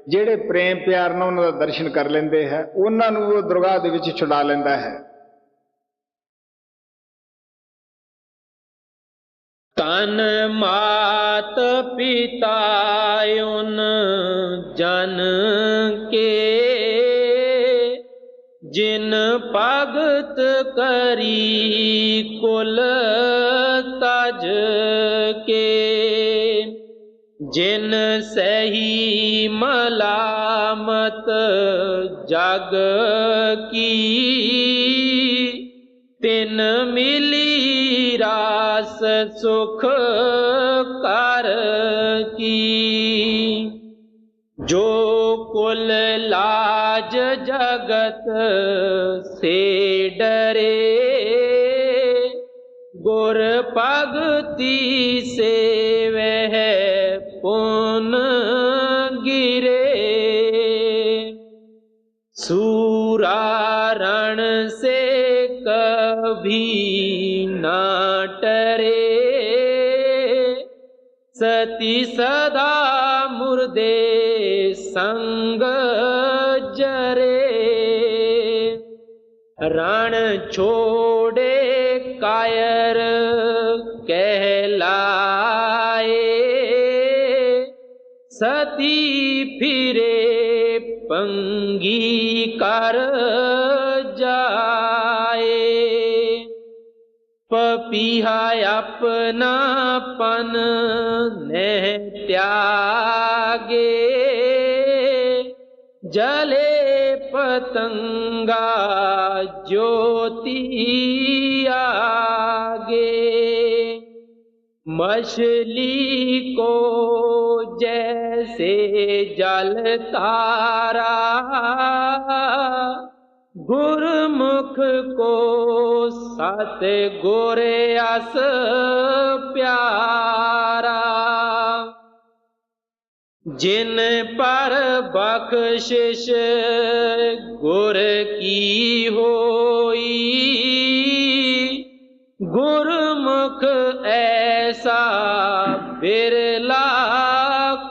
ਜਿਹੜੇ प्रेम प्यार ਨਾਲ ਉਹਨਾਂ ਦਾ ਦਰਸ਼ਨ ਕਰ ਲੈਂਦੇ ਹੈ ਉਹਨਾਂ ਨੂੰ ਉਹ ਦਰਗਾਹ ਦੇ ਵਿੱਚ ਛੁਡਾ ਲੈਂਦਾ ਹੈ। तन मात पिता उन जन के जिन भगत करी कुल तज के। जिन सही मलामत जग की तिन मिली रास सुख कर की। जो कुल लाज जगत से डरे गुर भगति से वह पुन गिरे। सूरा रण से कभी ना टरे सती सदा मुर्दे संग जरे। रण छोड़े कायर कहलाए सती फिरे पंगी कर जाए। पपीहा अपनापन ने त्यागे जले पतंगा ज्योति आगे। मछली को जैसे जल तारा गुरमुख को सत गोरे अस प्यारा। जिन पर बख्शिश गुर की होई गुरमुख ऐसा बिरला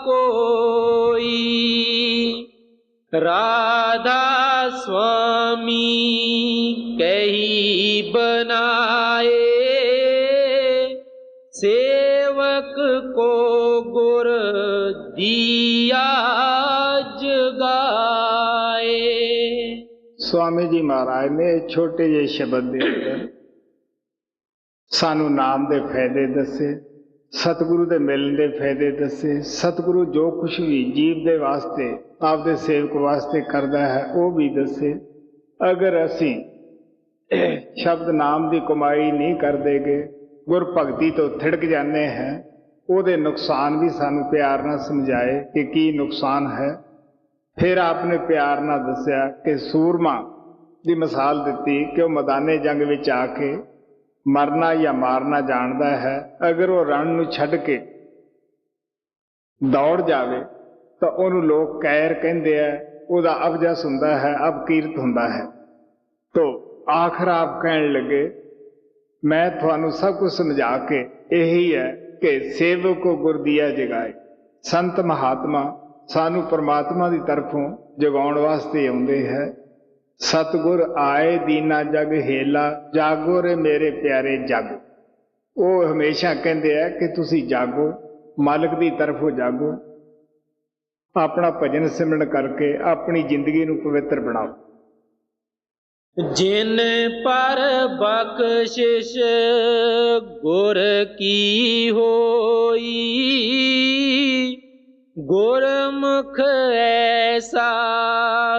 कोई। राधा स्वामी कही बनाए सेवक को गुर दिया जगाए। स्वामी जी महाराज ने छोटे ਜਿਹੇ शब्द ਦੇ ਅੰਦਰ ਸਾਨੂੰ ਨਾਮ ਦੇ ਫਾਇਦੇ ਦੱਸੇ, ਸਤਿਗੁਰੂ ਦੇ ਮਿਲਣ ਦੇ ਫਾਇਦੇ ਦੱਸੇ। ਸਤਿਗੁਰੂ ਜੋ ਕੁਛ ਵੀ ਜੀਵ ਦੇ ਵਾਸਤੇ ਆਪਦੇ ਸੇਵਕ ਵਾਸਤੇ ਕਰਦਾ ਹੈ ਉਹ ਵੀ ਦੱਸੇ। ਅਗਰ ਅਸੀਂ ਸ਼ਬਦ ਨਾਮ ਦੀ ਕਮਾਈ ਨਹੀਂ ਕਰਦੇਗੇ, ਗੁਰ ਭਗਤੀ ਤੋਂ ਥਿੜਕ ਜਾਂਦੇ हैं, ਉਹਦੇ ਨੁਕਸਾਨ ਵੀ ਸਾਨੂੰ ਪਿਆਰ ਨਾਲ ਸਮਝਾਏ ਕਿ ਕੀ ਨੁਕਸਾਨ ਹੈ। ਫਿਰ ਆਪਨੇ ਪਿਆਰ ਨਾਲ ਦੱਸਿਆ ਕਿ ਸੂਰਮਾ ਦੀ ਮਿਸਾਲ ਦਿੱਤੀ ਕਿ ਉਹ ਮੈਦਾਨੇ ਜੰਗ ਵਿੱਚ ਆ ਕੇ ਮਰਨਾ ਜਾਂ ਮਾਰਨਾ ਜਾਣਦਾ ਹੈ। ਅਗਰ ਉਹ ਰਣ ਨੂੰ ਛੱਡ ਕੇ ਦੌੜ ਜਾਵੇ ਤਾਂ ਉਹਨੂੰ ਲੋਕ ਕੈਰ ਕਹਿੰਦੇ ਆ, ਉਹਦਾ ਅਬਜਸ ਹੁੰਦਾ ਹੈ, ਅਪਕੀਰਤ ਹੁੰਦਾ ਹੈ। ਤੋ ਆਖਰ ਆਪ ਕਹਿਣ ਲੱਗੇ ਮੈਂ ਤੁਹਾਨੂੰ ਸਭ ਕੁਝ ਸਮਝਾ ਕੇ ਇਹੀ ਹੈ ਕਿ ਸੇਵਕ ਕੋ ਗੁਰ ਦੀਆ ਜਗਾਏ। ਸੰਤ ਮਹਾਤਮਾ ਸਾਨੂੰ ਪਰਮਾਤਮਾ ਦੀ ਤਰਫੋਂ ਜਗਾਉਣ ਵਾਸਤੇ ਆਉਂਦੇ ਹੈ। ਸਤਿਗੁਰ ਆਏ ਦੀਨਾ ਜਗ ਹੇਲਾ ਜਾਗੋ ਰੇ ਮੇਰੇ ਪਿਆਰੇ ਜਗ। ਉਹ ਹਮੇਸ਼ਾ ਕਹਿੰਦੇ ਆ ਕਿ ਤੁਸੀਂ ਜਾਗੋ, ਮਾਲਕ ਦੀ ਤਰਫੋਂ ਜਾਗੋ, ਆਪਣਾ ਭਜਨ ਸਿਮਰਨ ਕਰਕੇ ਆਪਣੀ ਜ਼ਿੰਦਗੀ ਨੂੰ ਪਵਿੱਤਰ ਬਣਾਓ। जिन पर बख्शिश गुर की होई गुरमुख ऐसा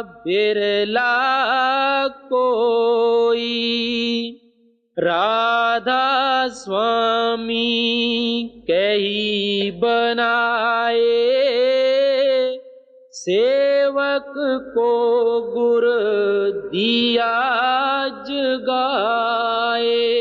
बिरला कोई, राधा स्वामी कही बनाए, सेवक को गुर दिया जगाए।